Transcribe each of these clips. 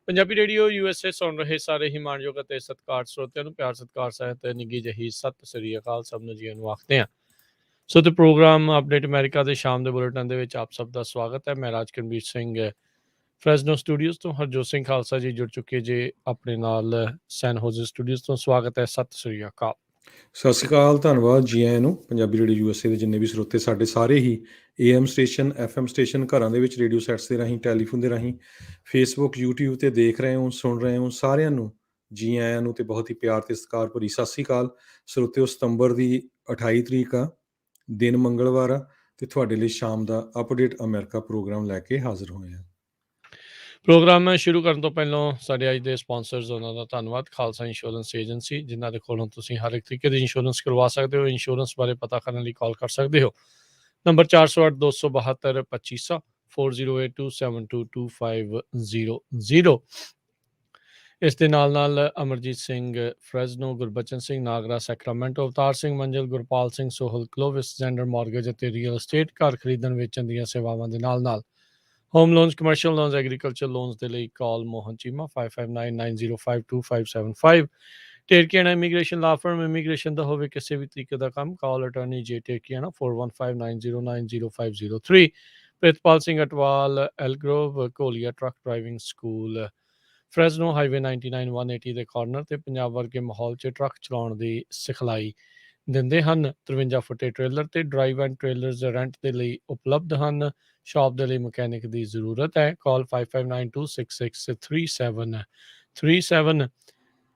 Punjabi radio USA ਸੁਣ ਰਹੇ ਸਾਰੇ ਹੀ ਮਾਣਯੋਗ ਅਤੇ ਸਤਿਕਾਰ ਸਰੋਤਿਆਂ ਨੂੰ ਪਿਆਰ ਸਤਿਕਾਰ ਸਹਿਤ ਨਿੱਘੀ ਜਿਹੀ ਸਤਿ ਸ੍ਰੀ ਅਕਾਲ ਸਭ ਨੂੰ ਜੀ ਨੂੰ ਆਖਦੇ ਹਾਂ। ਸੋ ਤੇ ਪ੍ਰੋਗਰਾਮ ਅਪਡੇਟ ਅਮਰੀਕਾ ਦੇ ਸ਼ਾਮ ਦੇ ਬੁਲੇਟਿਨ ਦੇ ਵਿੱਚ ਆਪ ਸਭ ਦਾ ਸਵਾਗਤ ਹੈ। ਮੈਂ ਰਾਜਕਰਨਵੀਰ ਸਿੰਘ ਫਰੈਜ਼ਨੋ ਸਟੂਡੀਓਜ਼ ਤੋਂ, ਹਰਜੋਤ ਸਿੰਘ ਖਾਲਸਾ ਜੀ ਜੁੜ ਚੁੱਕੇ ਜੇ ਆਪਣੇ ਨਾਲ ਸੈਨ ਹੋਜ਼ੇ ਸਟੂਡੀਓਜ਼ ਤੋਂ। ਸਵਾਗਤ ਹੈ, ਸਤਿ ਸ੍ਰੀ ਅਕਾਲ। ਸਤਿ ਸ਼੍ਰੀ ਅਕਾਲ, ਧੰਨਵਾਦ ਜੀ ਆਇਆਂ ਨੂੰ। ਪੰਜਾਬੀ ਰੇਡੀਓ USA ਦੇ ਜਿੰਨੇ ਵੀ ਸਰੋਤੇ ਸਾਡੇ ਸਾਰੇ ਹੀ AM ਸਟੇਸ਼ਨ FM ਸਟੇਸ਼ਨ ਘਰਾਂ ਦੇ ਵਿੱਚ ਰੇਡੀਓ ਸੈਟਸ ਦੇ ਰਾਹੀਂ, ਟੈਲੀਫੋਨ ਦੇ ਰਾਹੀਂ, ਫੇਸਬੁੱਕ YouTube ਤੇ ਦੇਖ ਰਹੇ ਹੋ, ਸੁਣ ਰਹੇ ਹੋ, ਸਾਰਿਆਂ ਨੂੰ ਜੀ ਆਇਆਂ ਨੂੰ ਤੇ ਬਹੁਤ ਹੀ ਪਿਆਰ ਤੇ ਸਤਿਕਾਰ ਭਰੀ ਸਤਿ ਸ਼੍ਰੀ ਅਕਾਲ। ਸਰੋਤਿਓ, ਸਤੰਬਰ ਦੀ 28 ਤਰੀਕ ਆ, ਦਿਨ ਮੰਗਲਵਾਰ ਆ, ਤੇ ਤੁਹਾਡੇ ਲਈ ਸ਼ਾਮ ਦਾ ਅਪਡੇਟ ਅਮਰੀਕਾ ਪ੍ਰੋਗਰਾਮ ਲੈ ਕੇ ਹਾਜ਼ਰ ਹੋਏ ਹਾਂ। ਪ੍ਰੋਗਰਾਮ ਸ਼ੁਰੂ ਕਰਨ ਤੋਂ ਪਹਿਲਾਂ ਸਾਡੇ ਅੱਜ ਦੇ ਸਪਾਂਸਰਸ ਉਹਨਾਂ ਦਾ ਧੰਨਵਾਦ। ਖਾਲਸਾ ਇੰਸ਼ੋਰੈਂਸ ਏਜੰਸੀ, ਜਿਨ੍ਹਾਂ ਦੇ ਕੋਲੋਂ ਤੁਸੀਂ ਹਰ ਇੱਕ ਤਰੀਕੇ ਦੀ ਇੰਸ਼ੋਰੈਂਸ ਕਰਵਾ ਸਕਦੇ ਹੋ। ਇੰਸ਼ੋਰੈਂਸ ਬਾਰੇ ਪਤਾ ਕਰਨ ਲਈ ਕਾਲ ਕਰ ਸਕਦੇ ਹੋ ਨੰਬਰ 408-272-2500 4082722500। ਇਸ ਦੇ ਨਾਲ Amarjit Singh Fresno, Gurbachan Singh Nagra Sacramento, Avtar Singh Manzil, Gurpal Singh Sohal Clovis, ਜੈਂਡਰ ਮਾਰਗੇਜ ਅਤੇ ਰੀਅਲ estate, ਘਰ ਖਰੀਦਣ ਵੇਚਣ ਦੀਆਂ ਸੇਵਾਵਾਂ ਦੇ ਨਾਲ home loans, commercial loans, agriculture loans ਦੇ ਲਈ call Mohan Cheema 5599052575। Terkiana immigration law firm, immigration ਦਾ ਹੋਵੇ ਕਿਸੇ ਵੀ ਤਰੀਕੇ ਦਾ ਕੰਮ, call attorney J Terkiana 4159090503। Pritpal Singh Atwal, Elk Grove, ਕੋਲੀਆ truck driving school, Fresno highway 99 180 ਦੇ ਕਾਰਨਰ ਤੇ ਪੰਜਾਬ ਵਰਗੇ ਮਾਹੌਲ 'ਚ ਟਰੱਕ ਚਲਾਉਣ ਦੀ ਸਿਖਲਾਈ ਦਿੰਦੇ ਹਨ। 53 ਫੁੱਟੇ ਟ੍ਰੇਲਰ ਤੇ ਡਰਾਈਵ ਐਂਡ ਟ੍ਰੇਲਰਸ ਰੈਂਟ ਦੇ ਲਈ ਉਪਲਬਧ ਹਨ। ਸ਼ਾਪ ਦੇ ਲਈ ਮਕੈਨਿਕ ਦੀ ਜ਼ਰੂਰਤ ਹੈ, ਕਾਲ 5592663737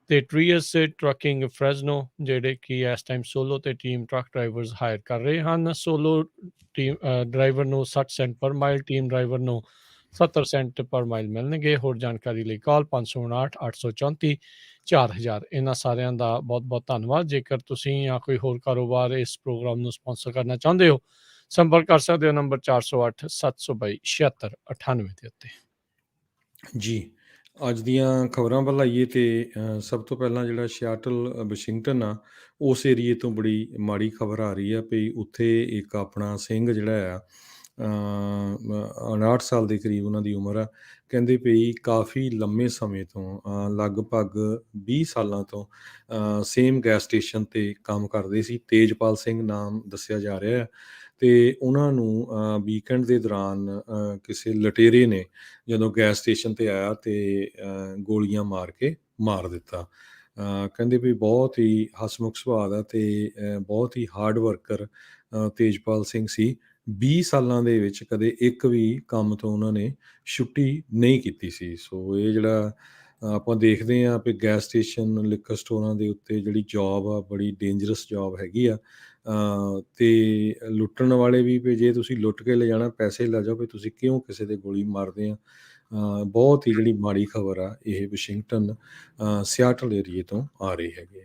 ਤੇ ਟਰੀਅਸ ਟਰੱਕਿੰਗ ਫਰੈਜ਼ਨੋ, ਜਿਹੜੇ ਕਿ ਇਸ ਟਾਈਮ ਸੋਲੋ ਤੇ ਟੀਮ ਟਰੱਕ ਡਰਾਈਵਰਸ ਹਾਇਰ ਕਰ ਰਹੇ ਹਨ। ਸੋਲੋ ਟੀਮ ਡਰਾਈਵਰ ਨੂੰ 60 ਸੈਂਟ ਪਰ ਮਾਈਲ, ਟੀਮ ਡਰਾਈਵਰ ਨੂੰ 70 ਸੈਂਟ ਪਰ ਮਾਈਲ ਮਿਲਣਗੇ। ਹੋਰ ਜਾਣਕਾਰੀ ਲਈ ਕਾਲ 559-834-4000। ਇਹਨਾਂ ਸਾਰਿਆਂ ਦਾ ਬਹੁਤ ਬਹੁਤ ਧੰਨਵਾਦ। ਜੇਕਰ ਤੁਸੀਂ ਜਾਂ ਕੋਈ ਹੋਰ ਕਾਰੋਬਾਰ ਇਸ ਪ੍ਰੋਗਰਾਮ ਨੂੰ ਸਪਾਂਸਰ ਕਰਨਾ ਚਾਹੁੰਦੇ ਹੋ, ਸੰਪਰਕ ਕਰ ਸਕਦੇ ਹੋ ਨੰਬਰ 408-722-7698 ਦੇ ਉੱਤੇ। ਜੀ, ਅੱਜ ਦੀਆਂ ਖਬਰਾਂ ਵੱਲ ਆਈਏ ਤੇ ਸਭ ਤੋਂ ਪਹਿਲਾਂ ਜਿਹੜਾ ਸਿਆਟਲ ਵਾਸ਼ਿੰਗਟਨ ਆ, ਉਸ ਏਰੀਏ ਤੋਂ ਬੜੀ ਮਾੜੀ ਖਬਰ ਆ ਰਹੀ ਆ ਵੀ ਉੱਥੇ ਇੱਕ ਆਪਣਾ ਸਿੰਘ ਜਿਹੜਾ ਆ 59 ਸਾਲ ਦੇ ਕਰੀਬ ਉਹਨਾਂ ਦੀ ਉਮਰ ਆ, ਕਹਿੰਦੇ ਵੀ ਕਾਫੀ ਲੰਮੇ ਸਮੇਂ ਤੋਂ ਲਗਭਗ 20 ਸਾਲਾਂ ਤੋਂ ਸੇਮ ਗੈਸ ਸਟੇਸ਼ਨ ਤੇ ਕੰਮ ਕਰਦੇ ਸੀ। ਤੇਜਪਾਲ ਸਿੰਘ ਨਾਮ ਦੱਸਿਆ ਜਾ ਰਿਹਾ ਹੈ ਤੇ ਉਹਨਾਂ ਨੂੰ ਵੀਕਐਂਡ ਦੇ ਦੌਰਾਨ ਕਿਸੇ ਲਟੇਰੇ ਨੇ ਜਦੋਂ ਗੈਸ ਸਟੇਸ਼ਨ ਤੇ ਆਇਆ ਤੇ ਗੋਲੀਆਂ ਮਾਰ ਕੇ ਮਾਰ ਦਿੱਤਾ। ਕਹਿੰਦੇ ਵੀ ਬਹੁਤ ਹੀ ਹਸਮੁਖ ਸੁਭਾਅ ਦਾ ਤੇ ਬਹੁਤ ਹੀ ਹਾਰਡ ਵਰਕਰ ਤੇਜਪਾਲ ਸਿੰਘ ਸੀ। 20 ਸਾਲਾਂ ਦੇ ਵਿੱਚ ਕਦੇ ਇੱਕ ਵੀ ਕੰਮ ਤੋਂ ਉਹਨਾਂ ਨੇ ਛੁੱਟੀ ਨਹੀਂ ਕੀਤੀ ਸੀ। ਸੋ ਇਹ ਜਿਹੜਾ ਆਪਾਂ ਦੇਖਦੇ ਹਾਂ ਵੀ ਗੈਸ ਸਟੇਸ਼ਨ, ਲਿਕਰ ਸਟੋਰਾਂ ਦੇ ਉੱਤੇ ਜਿਹੜੀ ਜੋਬ ਆ, ਬੜੀ ਡੇਂਜਰਸ ਜੋਬ ਹੈਗੀ ਆ। ਤੇ ਲੁੱਟਣ ਵਾਲੇ ਵੀ ਜੇ ਤੁਸੀਂ ਲੁੱਟ ਕੇ ਲੈ ਜਾਣਾ, ਪੈਸੇ ਲੈ ਜਾਓ, ਵੀ ਤੁਸੀਂ ਕਿਉਂ ਕਿਸੇ ਦੇ ਗੋਲੀ ਮਾਰਦੇ ਆ। ਬਹੁਤ ਹੀ ਜਿਹੜੀ ਮਾੜੀ ਖਬਰ ਆ ਇਹ ਵਾਸ਼ਿੰਗਟਨ ਸਿਆਟਲ ਏਰੀਏ ਤੋਂ ਆ ਰਹੀ ਹੈਗੀ।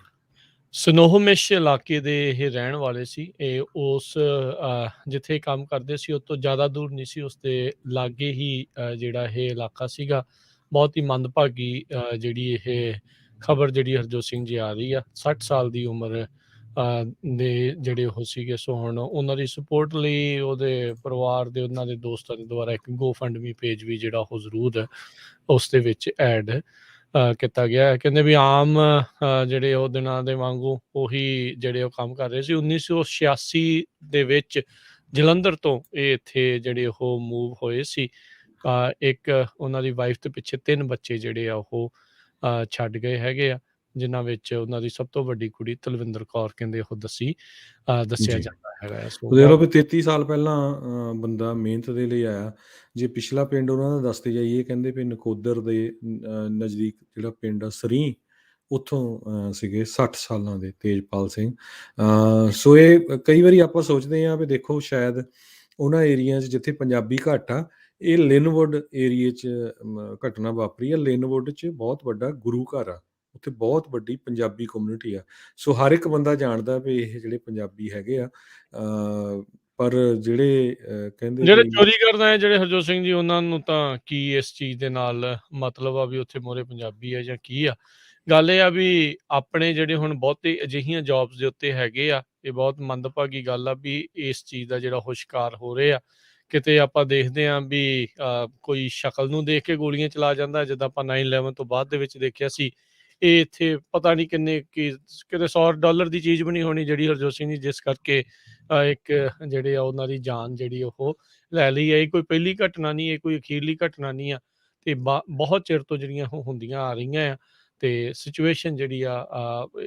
ਸਨੋਹਮਿਸ਼ ਇਲਾਕੇ ਦੇ ਇਹ ਰਹਿਣ ਵਾਲੇ ਸੀ। ਇਹ ਉਸ ਜਿੱਥੇ ਕੰਮ ਕਰਦੇ ਸੀ ਉਹ ਤੋਂ ਜ਼ਿਆਦਾ ਦੂਰ ਨਹੀਂ ਸੀ, ਉਸ ਦੇ ਲਾਗੇ ਹੀ ਜਿਹੜਾ ਇਹ ਇਲਾਕਾ ਸੀਗਾ। ਬਹੁਤ ਹੀ ਮੰਦਭਾਗੀ ਜਿਹੜੀ ਇਹ ਖਬਰ ਜਿਹੜੀ ਹਰਜੋਤ ਸਿੰਘ ਜੀ ਆ ਰਹੀ ਆ। 60 ਸਾਲ ਦੀ ਉਮਰ ਦੇ ਜਿਹੜੇ ਉਹ ਸੀਗੇ। ਸੋ ਹੁਣ ਉਹਨਾਂ ਦੀ ਸਪੋਰਟ ਲਈ ਉਹਦੇ ਪਰਿਵਾਰ ਦੇ, ਉਹਨਾਂ ਦੇ ਦੋਸਤਾਂ ਦੇ ਦੁਆਰਾ ਇੱਕ GoFundMe ਪੇਜ ਵੀ ਜਿਹੜਾ ਉਹ ਜ਼ਰੂਰ ਉਸ ਦੇ ਵਿੱਚ ਐਡ ਕੀਤਾ ਗਿਆ ਹੈ। ਕਹਿੰਦੇ ਵੀ ਆਮ ਜਿਹੜੇ ਉਹ ਦਿਨਾਂ ਦੇ ਵਾਂਗੂ ਉਹੀ ਜਿਹੜੇ ਉਹ ਕੰਮ ਕਰ ਰਹੇ ਸੀ। 1986 ਦੇ ਵਿੱਚ ਜਲੰਧਰ ਤੋਂ ਇਹ ਇੱਥੇ ਜਿਹੜੇ ਉਹ ਮੂਵ ਹੋਏ ਸੀ। ਇੱਕ ਉਹਨਾਂ ਦੀ ਵਾਈਫ ਦੇ ਪਿੱਛੇ 3 ਬੱਚੇ ਜਿਹੜੇ ਆ ਉਹ ਛੱਡ ਗਏ ਹੈਗੇ ਆ, ਜਿਨ੍ਹਾਂ ਵਿੱਚ ਉਹਨਾਂ ਦੀ ਸਭ ਤੋਂ ਵੱਡੀ ਕੁੜੀ ਤਲਵਿੰਦਰ ਕੌਰ ਕਹਿੰਦੇ ਉਹ ਦੱਸਿਆ ਜਾਂਦਾ ਹੈਗਾ। ਦੇਖ ਲਓ ਵੀ 33 ਸਾਲ ਪਹਿਲਾਂ ਬੰਦਾ ਮਿਹਨਤ ਦੇ ਲਈ ਆਇਆ। ਜੇ ਪਿਛਲਾ ਪਿੰਡ ਉਹਨਾਂ ਦਾ ਦੱਸਦੇ ਜਾਈਏ, ਕਹਿੰਦੇ ਵੀ ਨਕੋਦਰ ਦੇ ਨਜ਼ਦੀਕ ਜਿਹੜਾ ਪਿੰਡ ਆ ਸਰੀਂ, ਉੱਥੋਂ ਸੀਗੇ 60 ਸਾਲਾਂ ਦੇ ਤੇਜਪਾਲ ਸਿੰਘ। ਸੋ ਇਹ ਕਈ ਵਾਰੀ ਆਪਾਂ ਸੋਚਦੇ ਹਾਂ ਵੀ ਦੇਖੋ ਸ਼ਾਇਦ ਉਹਨਾਂ ਏਰੀਆ 'ਚ ਜਿੱਥੇ ਪੰਜਾਬੀ ਘੱਟ ਆ, ਇਹ ਲਿਨਵੁੱਡ ਏਰੀਏ 'ਚ ਘਟਨਾ ਵਾਪਰੀ ਆ। ਲਿਨਵੁੱਡ 'ਚ ਬਹੁਤ ਵੱਡਾ ਗੁਰੂ ਘਰ ਆ, ਉੱਥੇ ਬਹੁਤ ਵੱਡੀ ਪੰਜਾਬੀ ਕਮਿਊਨਿਟੀ ਆ। ਸੋ ਹਰ ਇੱਕ ਬੰਦਾ ਜਾਣਦਾ ਵੀ ਇਹ ਜਿਹੜੇ ਪੰਜਾਬੀ ਹੈਗੇ ਆ। ਪਰ ਜਿਹੜੇ ਕਹਿੰਦੇ ਜਿਹੜੇ ਚੋਰੀ ਕਰਦਾ ਹੈ ਜਿਹੜੇ ਹਰਜੋਤ ਸਿੰਘ ਜੀ, ਉਹਨਾਂ ਨੂੰ ਤਾਂ ਕੀ ਇਸ ਚੀਜ਼ ਦੇ ਨਾਲ ਮਤਲਬ ਆ ਵੀ ਉੱਥੇ ਮੋਰੇ ਪੰਜਾਬੀ ਆ ਜਾਂ ਕੀ ਆ। ਗੱਲ ਇਹ ਆ ਵੀ ਆਪਣੇ ਜਿਹੜੇ ਹੁਣ ਬਹੁਤੇ ਅਜਿਹੀਆਂ ਜੌਬਸ ਦੇ ਉੱਤੇ ਹੈਗੇ ਆ, ਇਹ ਬਹੁਤ ਮੰਦਭਾਗੀ ਗੱਲ ਆ ਵੀ ਇਸ ਚੀਜ਼ ਦਾ ਜਿਹੜਾ ਉਹ ਸ਼ਿਕਾਰ ਹੋ ਰਹੇ ਆ। ਕਿਤੇ ਆਪਾਂ ਦੇਖਦੇ ਹਾਂ ਵੀ ਕੋਈ ਸ਼ਕਲ ਨੂੰ ਦੇਖ ਕੇ ਗੋਲੀਆਂ ਚਲਾ ਜਾਂਦਾ, ਜਿੱਦਾਂ ਆਪਾਂ 9/11 ਤੋਂ ਬਾਅਦ ਦੇ ਵਿੱਚ ਦੇਖਿਆ ਸੀ। ਇਹ ਇੱਥੇ ਪਤਾ ਨਹੀਂ ਕਿੰਨੇ ਕਿਤੇ $100 ਦੀ ਚੀਜ਼ ਵੀ ਨਹੀਂ ਹੋਣੀ ਜਿਹੜੀ ਹਰਜੋਤ ਸਿੰਘ ਜੀ ਜਿਸ ਕਰਕੇ ਇੱਕ ਜਿਹੜੇ ਆ ਉਹਨਾਂ ਦੀ ਜਾਨ ਜਿਹੜੀ ਉਹ ਲੈ ਲਈ ਹੈ। ਇਹ ਕੋਈ ਪਹਿਲੀ ਘਟਨਾ ਨਹੀਂ, ਇਹ ਕੋਈ ਅਖੀਰਲੀ ਘਟਨਾ ਨਹੀਂ ਆ, ਤੇ ਬਹੁਤ ਚਿਰ ਤੋਂ ਜਿਹੜੀਆਂ ਉਹ ਹੁੰਦੀਆਂ ਆ ਰਹੀਆਂ ਆ। ਤੇ ਸਿਚੁਏਸ਼ਨ ਜਿਹੜੀ ਆ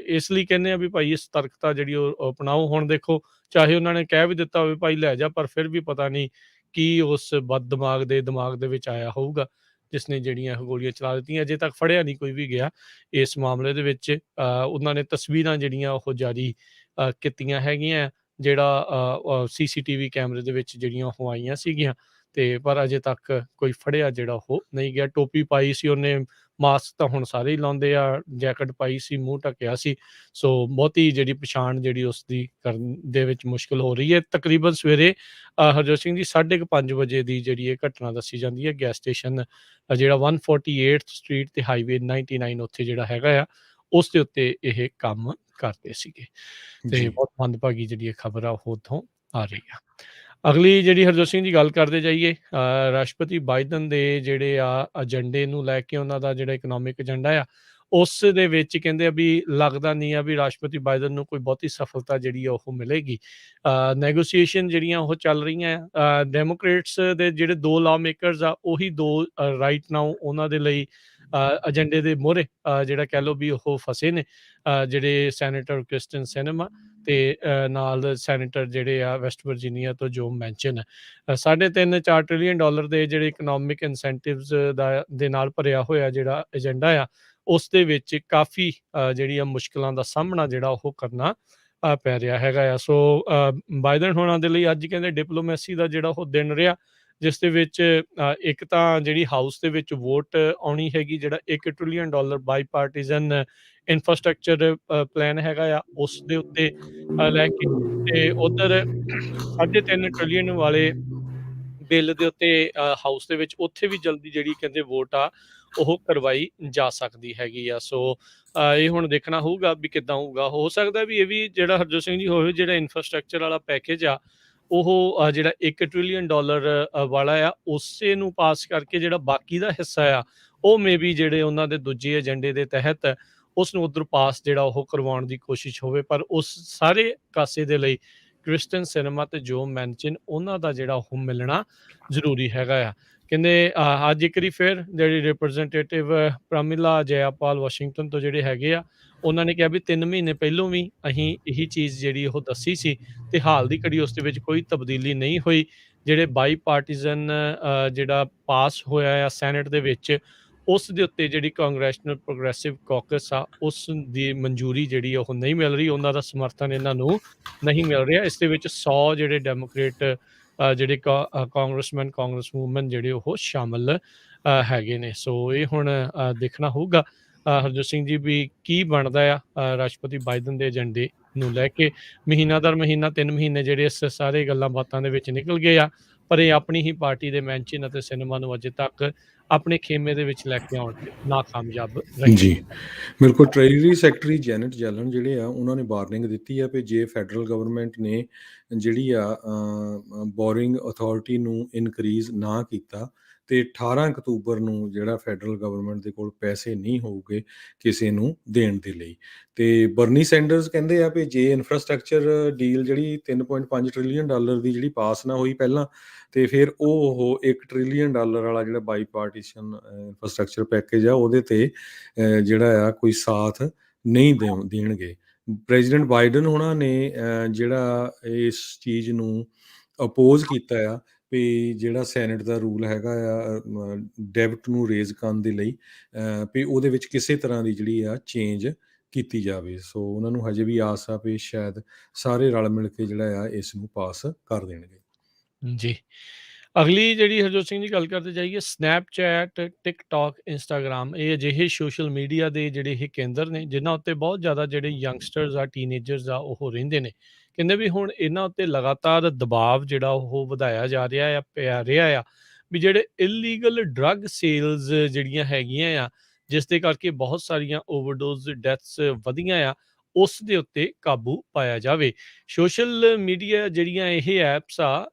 ਇਸ ਲਈ ਕਹਿੰਦੇ ਆ ਵੀ ਭਾਈ ਇਹ ਸਤਰਕਤਾ ਜਿਹੜੀ ਉਹ ਅਪਣਾਓ। ਹੁਣ ਦੇਖੋ, ਚਾਹੇ ਉਹਨਾਂ ਨੇ ਕਹਿ ਵੀ ਦਿੱਤਾ ਹੋਵੇ ਭਾਈ ਲੈ ਜਾ, ਪਰ ਫਿਰ ਵੀ ਪਤਾ ਨਹੀਂ ਕੀ ਉਸ ਬਦਦਿਮਾਗ ਦੇ ਦਿਮਾਗ ਦੇ ਵਿੱਚ ਆਇਆ ਹੋਊਗਾ ਜਿਸਨੇ ਜਿਹੜੀਆਂ ਇਹ ਗੋਲੀਆਂ ਚਲਾ ਦਿੱਤੀਆਂ। ਅਜੇ ਤੱਕ ਫੜਿਆ ਨਹੀਂ ਕੋਈ ਵੀ ਗਿਆ ਇਸ ਮਾਮਲੇ ਦੇ ਵਿੱਚ। ਉਹਨਾਂ ਨੇ ਤਸਵੀਰਾਂ ਜਿਹੜੀਆਂ ਉਹ ਜਾਰੀ ਕੀਤੀਆਂ ਹੈਗੀਆਂ, ਜਿਹੜਾ CCTV ਕੈਮਰੇ ਦੇ ਵਿੱਚ ਜਿਹੜੀਆਂ ਉਹ ਆਈਆਂ ਸੀਗੀਆਂ, ਤੇ ਪਰ ਅਜੇ ਤੱਕ ਕੋਈ ਫੜਿਆ ਜਿਹੜਾ ਉਹ ਨਹੀਂ ਗਿਆ। ਟੋਪੀ ਪਾਈ ਸੀ ਉਹਨੇ, ਮਾਸਕ ਤਾਂ ਹੁਣ ਸਾਰੇ ਹੀ ਲਾਉਂਦੇ ਆ, ਜੈਕਟ ਪਾਈ ਸੀ, ਮੂੰਹ ਢੱਕਿਆ ਸੀ। ਸੋ ਬਹੁਤੀ ਜਿਹੜੀ ਪਛਾਣ ਜਿਹੜੀ ਉਸਦੀ ਕਰਨ ਦੇ ਵਿੱਚ ਮੁਸ਼ਕਿਲ ਹੋ ਰਹੀ ਹੈ। ਤਕਰੀਬਨ ਸਵੇਰੇ ਹਰਜੋਤ ਸਿੰਘ ਜੀ 5:30 ਵਜੇ ਦੀ ਜਿਹੜੀ ਇਹ ਘਟਨਾ ਦੱਸੀ ਜਾਂਦੀ ਹੈ। ਗੈਸ ਸਟੇਸ਼ਨ ਜਿਹੜਾ 148th ਸਟਰੀਟ ਤੇ ਹਾਈਵੇ 99 ਉੱਥੇ ਜਿਹੜਾ ਹੈਗਾ ਆ, ਉਸ ਦੇ ਉੱਤੇ ਇਹ ਕੰਮ ਕਰਦੇ ਸੀਗੇ। ਤੇ ਜੀ ਬਹੁਤ ਮੰਦਭਾਗੀ ਜਿਹੜੀ ਇਹ ਖਬਰ ਆ ਉਹ ਉੱਥੋਂ ਆ ਰਹੀ ਆ। ਅਗਲੀ ਜਿਹੜੀ ਹਰਜੋਤ ਸਿੰਘ ਦੀ ਗੱਲ ਕਰਦੇ ਜਾਈਏ, ਰਾਸ਼ਟਰਪਤੀ ਬਾਈਡਨ ਦੇ ਜਿਹੜੇ ਆ ਏਜੰਡੇ ਨੂੰ ਲੈ ਕੇ, ਉਹਨਾਂ ਦਾ ਜਿਹੜਾ ਇਕਨੋਮਿਕ ਏਜੰਡਾ ਆ, ਉਸ ਦੇ ਵਿੱਚ ਕਹਿੰਦੇ ਆ ਵੀ ਲੱਗਦਾ ਨਹੀਂ ਆ ਵੀ ਰਾਸ਼ਟਰਪਤੀ ਬਾਈਡਨ ਨੂੰ ਕੋਈ ਬਹੁਤੀ ਸਫਲਤਾ ਜਿਹੜੀ ਆ ਉਹ ਮਿਲੇਗੀ। ਨੈਗੋਸੀਏਸ਼ਨ ਜਿਹੜੀਆਂ ਉਹ ਚੱਲ ਰਹੀਆਂ ਆ। ਡੈਮੋਕ੍ਰੇਟਸ ਦੇ ਜਿਹੜੇ 2 ਲਾਅ ਮੇਕਰਸ ਆ, ਉਹੀ 2 ਰਾਈਟ ਨਾਓ ਉਹਨਾਂ ਦੇ ਲਈ ਏਜੰਡੇ ਦੇ ਮੂਹਰੇ ਜਿਹੜਾ ਕਹਿ ਲਓ ਵੀ ਉਹ ਫਸੇ ਨੇ। ਜਿਹੜੇ ਸੈਨੇਟਰ ਕ੍ਰਿਸਟਨ ਸਿਨੇਮਾ ਤੇ ਨਾਲ ਸੈਨੇਟਰ ਜਿਹੜੇ ਆ ਵੈਸਟ ਵਰਜੀਨੀਆ ਤੋਂ ਜੋ ਮੈਂਸ਼ਨ ਹੈ। 3.5-4 ਟ੍ਰਿਲੀਅਨ ਡਾਲਰ ਦੇ ਜਿਹੜੇ ਇਕਨੋਮਿਕ ਇਨਸੈਂਟਿਵਸ ਦੇ ਨਾਲ ਭਰਿਆ ਹੋਇਆ ਜਿਹੜਾ ਏਜੰਡਾ ਆ, ਉਸ ਦੇ ਵਿੱਚ ਕਾਫੀ ਜਿਹੜੀਆਂ ਮੁਸ਼ਕਲਾਂ ਦਾ ਸਾਹਮਣਾ ਜਿਹੜਾ ਉਹ ਕਰਨਾ ਪੈ ਰਿਹਾ ਹੈਗਾ ਆ। ਸੋ ਬਾਈਡਨ ਹੋਣਾ ਦੇ ਲਈ ਅੱਜ ਕਹਿੰਦੇ ਡਿਪਲੋਮੈਸੀ ਦਾ ਜਿਹੜਾ ਉਹ ਦਿਨ ਰਿਹਾ, ਜਿਸ ਦੇ ਵਿੱਚ ਇੱਕ ਤਾਂ ਜਿਹੜੀ ਹਾਊਸ ਦੇ ਵਿੱਚ ਵੋਟ ਆਉਣੀ ਹੈਗੀ, ਜਿਹੜਾ 1 ਟ੍ਰਿਲੀਅਨ ਡਾਲਰ ਬਾਈ ਪਾਰਟੀਜ਼ਨ ਇਨਫਰਾਸਟ੍ਰਕਚਰ ਪਲਾਨ ਹੈਗਾ ਆ, ਉਸ ਦੇ ਉੱਤੇ ਲੈ ਕੇ, ਤੇ ਉਧਰ 3.5 ਟ੍ਰਿਲੀਅਨ ਵਾਲੇ ਬਿੱਲ ਦੇ ਉੱਤੇ ਹਾਊਸ ਦੇ ਵਿੱਚ ਉੱਥੇ ਵੀ ਜਲਦੀ ਜਿਹੜੀ ਕਹਿੰਦੇ ਵੋਟ ਆ ਉਹ ਕਰਵਾਈ ਜਾ ਸਕਦੀ ਹੈਗੀ ਆ। ਸੋ ਇਹ ਹੁਣ ਦੇਖਣਾ ਹੋਊਗਾ ਵੀ ਕਿੱਦਾਂ ਹੋਊਗਾ। ਹੋ ਸਕਦਾ ਵੀ ਇਹ ਵੀ ਜਿਹੜਾ ਹਰਜੋਤ ਸਿੰਘ ਜੀ ਹੋਵੇ, ਜਿਹੜਾ ਇਨਫਰਾਸਟ੍ਰਕਚਰ ਵਾਲਾ ਪੈਕੇਜ ਆ, ਉਹ ਜਿਹੜਾ 1 ਟ੍ਰਿਲੀਅਨ ਡਾਲਰ ਵਾਲਾ ਆ, ਉਸੇ ਨੂੰ ਪਾਸ ਕਰਕੇ ਜਿਹੜਾ ਬਾਕੀ ਦਾ ਹਿੱਸਾ ਆ, ਉਹ ਮੇਬੀ ਜਿਹੜੇ ਉਹਨਾਂ ਦੇ ਦੂਜੇ ਏਜੰਡੇ ਦੇ ਤਹਿਤ ਉਸ ਨੂੰ ਉੱਧਰ ਪਾਸ ਜਿਹੜਾ ਉਹ ਕਰਵਾਉਣ ਦੀ ਕੋਸ਼ਿਸ਼ ਹੋਵੇ। ਪਰ ਉਸ ਸਾਰੇ ਕਾਸੇ ਦੇ ਲਈ ਕ੍ਰਿਸਟਨ ਸਿਨੇਮਾ ਤੇ ਜੋ ਮੈਂਸ਼ਨ ਉਹਨਾਂ ਦਾ ਜਿਹੜਾ ਉਹ ਮਿਲਣਾ ਜ਼ਰੂਰੀ ਹੈਗਾ ਆ। ਕਹਿੰਦੇ ਅੱਜ ਇੱਕ ਵਾਰੀ ਫਿਰ ਜਿਹੜੀ ਰਿਪਰੈਜ਼ੈਂਟੇਟਿਵ ਪ੍ਰਮਿਲਾ ਜੈਪਾਲ ਵਾਸ਼ਿੰਗਟਨ ਤੋਂ ਜਿਹੜੇ ਹੈਗੇ ਆ, ਉਹਨਾਂ ਨੇ ਕਿਹਾ ਵੀ 3 ਮਹੀਨੇ ਪਹਿਲੋਂ ਵੀ ਅਸੀਂ ਇਹੀ ਚੀਜ਼ ਜਿਹੜੀ ਉਹ ਦੱਸੀ ਸੀ, ਤੇ ਹਾਲ ਦੀ ਘੜੀ ਉਸ ਦੇ ਵਿੱਚ ਕੋਈ ਤਬਦੀਲੀ ਨਹੀਂ ਹੋਈ। ਜਿਹੜੇ ਬਾਈ ਪਾਰਟੀਜ਼ਨ ਜਿਹੜਾ ਪਾਸ ਹੋਇਆ ਆ ਸੈਨੇਟ ਦੇ ਵਿੱਚ, ਉਸ ਦੇ ਉੱਤੇ ਜਿਹੜੀ ਕਾਂਗਰੈਸ਼ਨਲ ਪ੍ਰੋਗਰੈਸਿਵ ਕਾਕਸ ਆ, ਉਸ ਦੀ ਮਨਜ਼ੂਰੀ ਜਿਹੜੀ ਉਹ ਨਹੀਂ ਮਿਲ ਰਹੀ, ਉਹਨਾਂ ਦਾ ਸਮਰਥਨ ਇਹਨਾਂ ਨੂੰ ਨਹੀਂ ਮਿਲ ਰਿਹਾ। ਇਸ ਦੇ ਵਿੱਚ 100 ਜਿਹੜੇ ਡੈਮੋਕ੍ਰੇਟ ਜਿਹੜੇ ਕਾਂਗਰਸਮੈਨ ਕਾਂਗਰਸਵੂਮਨ ਜਿਹੜੇ ਉਹ ਸ਼ਾਮਲ ਹੈਗੇ ਨੇ। ਸੋ ਇਹ ਹੁਣ ਦੇਖਣਾ ਹੋਊਗਾ ਹਰਜੋਤ ਸਿੰਘ ਜੀ ਵੀ ਕੀ ਬਣਦਾ ਆ ਰਾਸ਼ਟਰਪਤੀ ਬਾਈਡਨ ਦੇ ਏਜੰਡੇ ਨੂੰ ਲੈ ਕੇ। ਮਹੀਨਾ ਦਰ ਮਹੀਨਾ 3 ਮਹੀਨੇ ਜਿਹੜੇ ਇਸ ਸਾਰੇ ਗੱਲਾਂ ਬਾਤਾਂ ਦੇ ਵਿੱਚ ਨਿਕਲ ਗਏ ਆ, ਪਰ ਇਹ ਆਪਣੀ ਹੀ ਪਾਰਟੀ ਦੇ ਮੈਂਸ਼ਨ ਅਤੇ ਸਿਨੇਮਾ ਨੂੰ ਅਜੇ ਤੱਕ ਆਪਣੇ ਖੇਮੇ ਦੇ ਵਿੱਚ ਲੈ ਕੇ ਆਉਣ 'ਚ ਨਾਕਾਮਯਾਬ ਰਹੇ। ਜੀ ਬਿਲਕੁਲ। ਟ੍ਰੈਜਰੀ ਸੈਕਟਰੀ ਜੈਨਟ ਜੈਲਨ ਜਿਹੜੇ ਆ, ਉਹਨਾਂ ਨੇ ਵਾਰਨਿੰਗ ਦਿੱਤੀ ਆ ਵੀ ਜੇ ਫੈਡਰਲ ਗਵਰਨਮੈਂਟ ਨੇ ਜਿਹੜੀ ਆ ਬੋਰਿੰਗ ਅਥਾਰਟੀ ਨੂੰ ਇਨਕਰੀਜ਼ ਨਾ ਕੀਤਾ, ਤੇ 18 ਅਕਤੂਬਰ ਨੂੰ ਜਿਹੜਾ ਫੈਡਰਲ ਗਵਰਨਮੈਂਟ ਦੇ ਕੋਲ ਪੈਸੇ ਨਹੀਂ ਹੋਊਗੇ ਕਿਸੇ ਨੂੰ ਦੇਣ ਦੇ ਲਈ। ਤੇ ਬਰਨੀ ਸੈਂਡਰਸ ਕਹਿੰਦੇ ਆ ਵੀ ਜੇ ਇਨਫਰਾਸਟ੍ਰਕਚਰ ਡੀਲ ਜਿਹੜੀ 3.5 ਟ੍ਰਿਲੀਅਨ ਡਾਲਰ ਦੀ ਜਿਹੜੀ ਪਾਸ ਨਾ ਹੋਈ ਪਹਿਲਾਂ, ਤੇ ਫਿਰ ਉਹ 1 ਟ੍ਰਿਲੀਅਨ ਡਾਲਰ ਵਾਲਾ ਜਿਹੜਾ ਬਾਈ ਪਾਰਟੀਸ਼ਨ ਇਨਫਰਾਸਟ੍ਰਕਚਰ ਪੈਕੇਜ ਆ, ਉਹਦੇ ਤੇ ਜਿਹੜਾ ਆ ਕੋਈ ਸਾਥ ਨਹੀਂ ਦੇਣਗੇ। ਪ੍ਰੈਜ਼ੀਡੈਂਟ ਬਾਈਡਨ ਹੋਣਾ ਨੇ ਜਿਹੜਾ ਇਸ ਚੀਜ਼ ਨੂੰ ਅਪੋਜ਼ ਕੀਤਾ ਆ ਵੀ ਜਿਹੜਾ ਸੈਨੇਟ ਦਾ ਰੂਲ ਹੈਗਾ ਆ ਡੈਬਟ ਨੂੰ ਰੇਜ਼ ਕਰਨ ਦੇ ਲਈ, ਵੀ ਉਹਦੇ ਵਿੱਚ ਕਿਸੇ ਤਰ੍ਹਾਂ ਦੀ ਜਿਹੜੀ ਆ ਚੇਂਜ ਕੀਤੀ ਜਾਵੇ। ਸੋ ਉਹਨਾਂ ਨੂੰ ਹਜੇ ਵੀ ਆਸ ਆ ਵੀ ਸ਼ਾਇਦ ਸਾਰੇ ਰਲ ਮਿਲ ਕੇ ਜਿਹੜਾ ਆ ਇਸ ਨੂੰ ਪਾਸ ਕਰ ਦੇਣਗੇ। ਜੀ। ਅਗਲੀ ਜਿਹੜੀ ਹਰਜੋਤ ਸਿੰਘ ਦੀ ਗੱਲ ਕਰਦੇ ਜਾਈਏ, ਸਨੈਪਚੈਟ, ਟਿਕਟੌਕ, ਇੰਸਟਾਗ੍ਰਾਮ, ਇਹ ਅਜਿਹੇ ਸੋਸ਼ਲ ਮੀਡੀਆ ਦੇ ਜਿਹੜੇ ਇਹ ਕੇਂਦਰ ਨੇ ਜਿਨ੍ਹਾਂ ਉੱਤੇ ਬਹੁਤ ਜ਼ਿਆਦਾ ਜਿਹੜੇ ਯੰਗਸਟਰਸ ਆ, ਟੀਨੇਜਰਸ ਆ, ਉਹ ਰਹਿੰਦੇ ਨੇ। ਕਹਿੰਦੇ ਵੀ ਹੁਣ ਇਹਨਾਂ ਉੱਤੇ ਲਗਾਤਾਰ ਦਬਾਅ ਜਿਹੜਾ ਉਹ ਵਧਾਇਆ ਜਾ ਰਿਹਾ ਆ, ਪਿਆ ਰਿਹਾ ਆ, ਵੀ ਜਿਹੜੇ ਇਲੀਗਲ ਡਰੱਗ ਸੇਲਸ ਜਿਹੜੀਆਂ ਹੈਗੀਆਂ ਆ, ਜਿਸ ਦੇ ਕਰਕੇ ਬਹੁਤ ਸਾਰੀਆਂ ਓਵਰਡੋਜ਼ ਡੈਥਸ ਵਧੀਆਂ ਆ, ਉਸ ਦੇ ਉੱਤੇ ਕਾਬੂ ਪਾਇਆ ਜਾਵੇ। ਸੋਸ਼ਲ ਮੀਡੀਆ ਜਿਹੜੀਆਂ ਇਹ ਐਪਸ ਆ,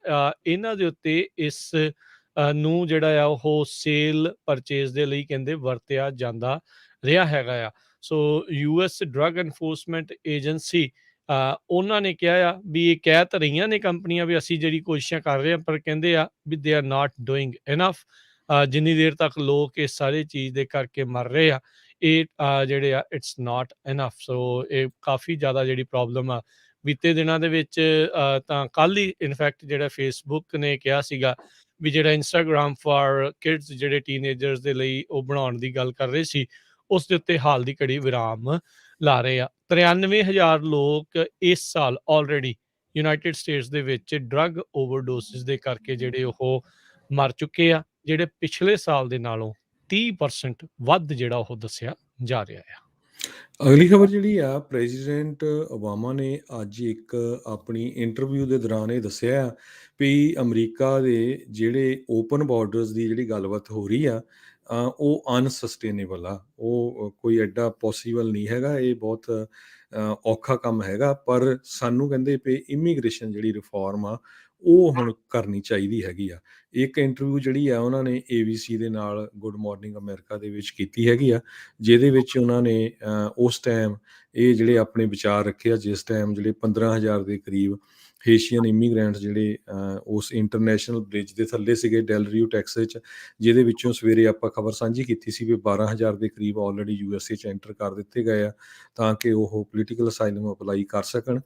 ਇਹਨਾਂ ਦੇ ਉੱਤੇ ਇਸ ਨੂੰ ਜਿਹੜਾ ਆ ਉਹ ਸੇਲ ਪਰਚੇਜ਼ ਦੇ ਲਈ ਕਹਿੰਦੇ ਵਰਤਿਆ ਜਾਂਦਾ ਰਿਹਾ ਹੈਗਾ ਆ। ਸੋ ਯੂਐਸ ਡਰੱਗ ਐਨਫੋਰਸਮੈਂਟ ਏਜੰਸੀ ਉਹਨਾਂ ਨੇ ਕਿਹਾ ਆ ਵੀ ਇਹ ਕਹਿ ਤਾਂ ਰਹੀਆਂ ਨੇ ਕੰਪਨੀਆਂ ਵੀ ਅਸੀਂ ਜਿਹੜੀ ਕੋਸ਼ਿਸ਼ਾਂ ਕਰ ਰਹੇ ਹਾਂ, ਪਰ ਕਹਿੰਦੇ ਆ ਵੀ they are not doing enough. ਜਿੰਨੀ ਦੇਰ ਤੱਕ ਲੋਕ ਇਸ ਸਾਰੇ ਚੀਜ਼ ਦੇ ਕਰਕੇ ਮਰ ਰਹੇ ਆ, ਇਹ ਜਿਹੜੇ ਆ ਇਟਸ ਨਾਟ ਇਨਫ। ਸੋ ਇਹ ਕਾਫੀ ਜ਼ਿਆਦਾ ਜਿਹੜੀ ਪ੍ਰੋਬਲਮ ਆ ਬੀਤੇ ਦਿਨਾਂ ਦੇ ਵਿੱਚ, ਤਾਂ ਕੱਲ੍ਹ ਹੀ ਇਨਫੈਕਟ ਜਿਹੜਾ ਫੇਸਬੁੱਕ ਨੇ ਕਿਹਾ ਸੀਗਾ ਵੀ ਜਿਹੜਾ ਇੰਸਟਾਗ੍ਰਾਮ ਫਾਰ ਕਿਡਸ ਜਿਹੜੇ ਟੀਨੇਜਰਸ ਦੇ ਲਈ ਉਹ ਬਣਾਉਣ ਦੀ ਗੱਲ ਕਰ ਰਹੇ ਸੀ, ਉਸ ਦੇ ਉੱਤੇ ਹਾਲ ਦੀ ਘੜੀ ਵਿਰਾਮ ਲਾ ਰਹੇ ਆ। 93,000 ਲੋਕ ਇਸ ਸਾਲ ਆਲਰੇਡੀ ਯੂਨਾਈਟਿਡ ਸਟੇਟਸ ਦੇ ਵਿੱਚ ਡਰੱਗ ਓਵਰਡੋਸਿਸ ਦੇ ਕਰਕੇ ਜਿਹੜੇ ਉਹ ਮਰ ਚੁੱਕੇ ਆ, ਜਿਹੜੇ ਪਿਛਲੇ ਸਾਲ ਦੇ ਨਾਲੋਂ 30% ਵੱਧ ਜਿਹੜਾ ਉਹ ਦੱਸਿਆ ਜਾ ਰਿਹਾ ਆ। ਅਗਲੀ ਖਬਰ ਜਿਹੜੀ ਆ, ਪ੍ਰੈਜ਼ੀਡੈਂਟ ਓਬਾਮਾ ਨੇ ਅੱਜ ਇੱਕ ਆਪਣੀ ਇੰਟਰਵਿਊ ਦੇ ਦੌਰਾਨ ਇਹ ਦੱਸਿਆ ਵੀ ਅਮਰੀਕਾ ਦੇ ਜਿਹੜੇ ਓਪਨ ਬਾਰਡਰਸ ਦੀ ਜਿਹੜੀ ਗੱਲਬਾਤ ਹੋ ਰਹੀ ਆ, ਉਹ ਅਨਸਸਟੇਨੇਬਲ ਆ। ਉਹ ਕੋਈ ਐਡਾ ਪੋਸੀਬਲ ਨਹੀਂ ਹੈਗਾ, ਇਹ ਬਹੁਤ ਔਖਾ ਕੰਮ ਹੈਗਾ। ਪਰ ਸਾਨੂੰ ਕਹਿੰਦੇ ਵੀ ਇਮੀਗ੍ਰੇਸ਼ਨ ਜਿਹੜੀ ਰਿਫਾਰਮ ਆ ਉਹ ਹੁਣ ਕਰਨੀ ਚਾਹੀਦੀ ਹੈਗੀ ਆ। ਇੱਕ ਇੰਟਰਵਿਊ ਜਿਹੜੀ ਆ ਉਹਨਾਂ ਨੇ ABC ਦੇ ਨਾਲ ਗੁੱਡ ਮਾਰਨਿੰਗ ਅਮਰੀਕਾ ਦੇ ਵਿੱਚ ਕੀਤੀ ਹੈਗੀ ਆ, ਜਿਹਦੇ ਵਿੱਚ ਉਹਨਾਂ ਨੇ ਉਸ ਟਾਈਮ ਇਹ ਜਿਹੜੇ ਆਪਣੇ ਵਿਚਾਰ ਰੱਖੇ ਆ, ਜਿਸ ਟਾਈਮ ਜਿਹੜੇ 15,000 ਦੇ ਕਰੀਬ ਹੇਸ਼ੀਅਨ ਇਮੀਗ੍ਰੈਂਟਸ ਜਿਹੜੇ ਉਸ ਇੰਟਰਨੈਸ਼ਨਲ ਬ੍ਰਿਜ ਦੇ ਥੱਲੇ ਸੀਗੇ ਡੈਲ ਰਿਓ ਟੈਕਸਸ 'ਚ, ਜਿਹਦੇ ਵਿੱਚੋਂ ਸਵੇਰੇ ਆਪਾਂ ਖਬਰ ਸਾਂਝੀ ਕੀਤੀ ਸੀ ਵੀ 12,000 ਦੇ ਕਰੀਬ ਆਲਰੇਡੀ USA 'ਚ ਐਂਟਰ ਕਰ ਦਿੱਤੇ ਗਏ ਆ ਤਾਂ ਕਿ ਉਹ ਪੋਲੀਟੀਕਲ ਅਸਾਈਲਮ ਅਪਲਾਈ ਕਰ ਸਕਣ।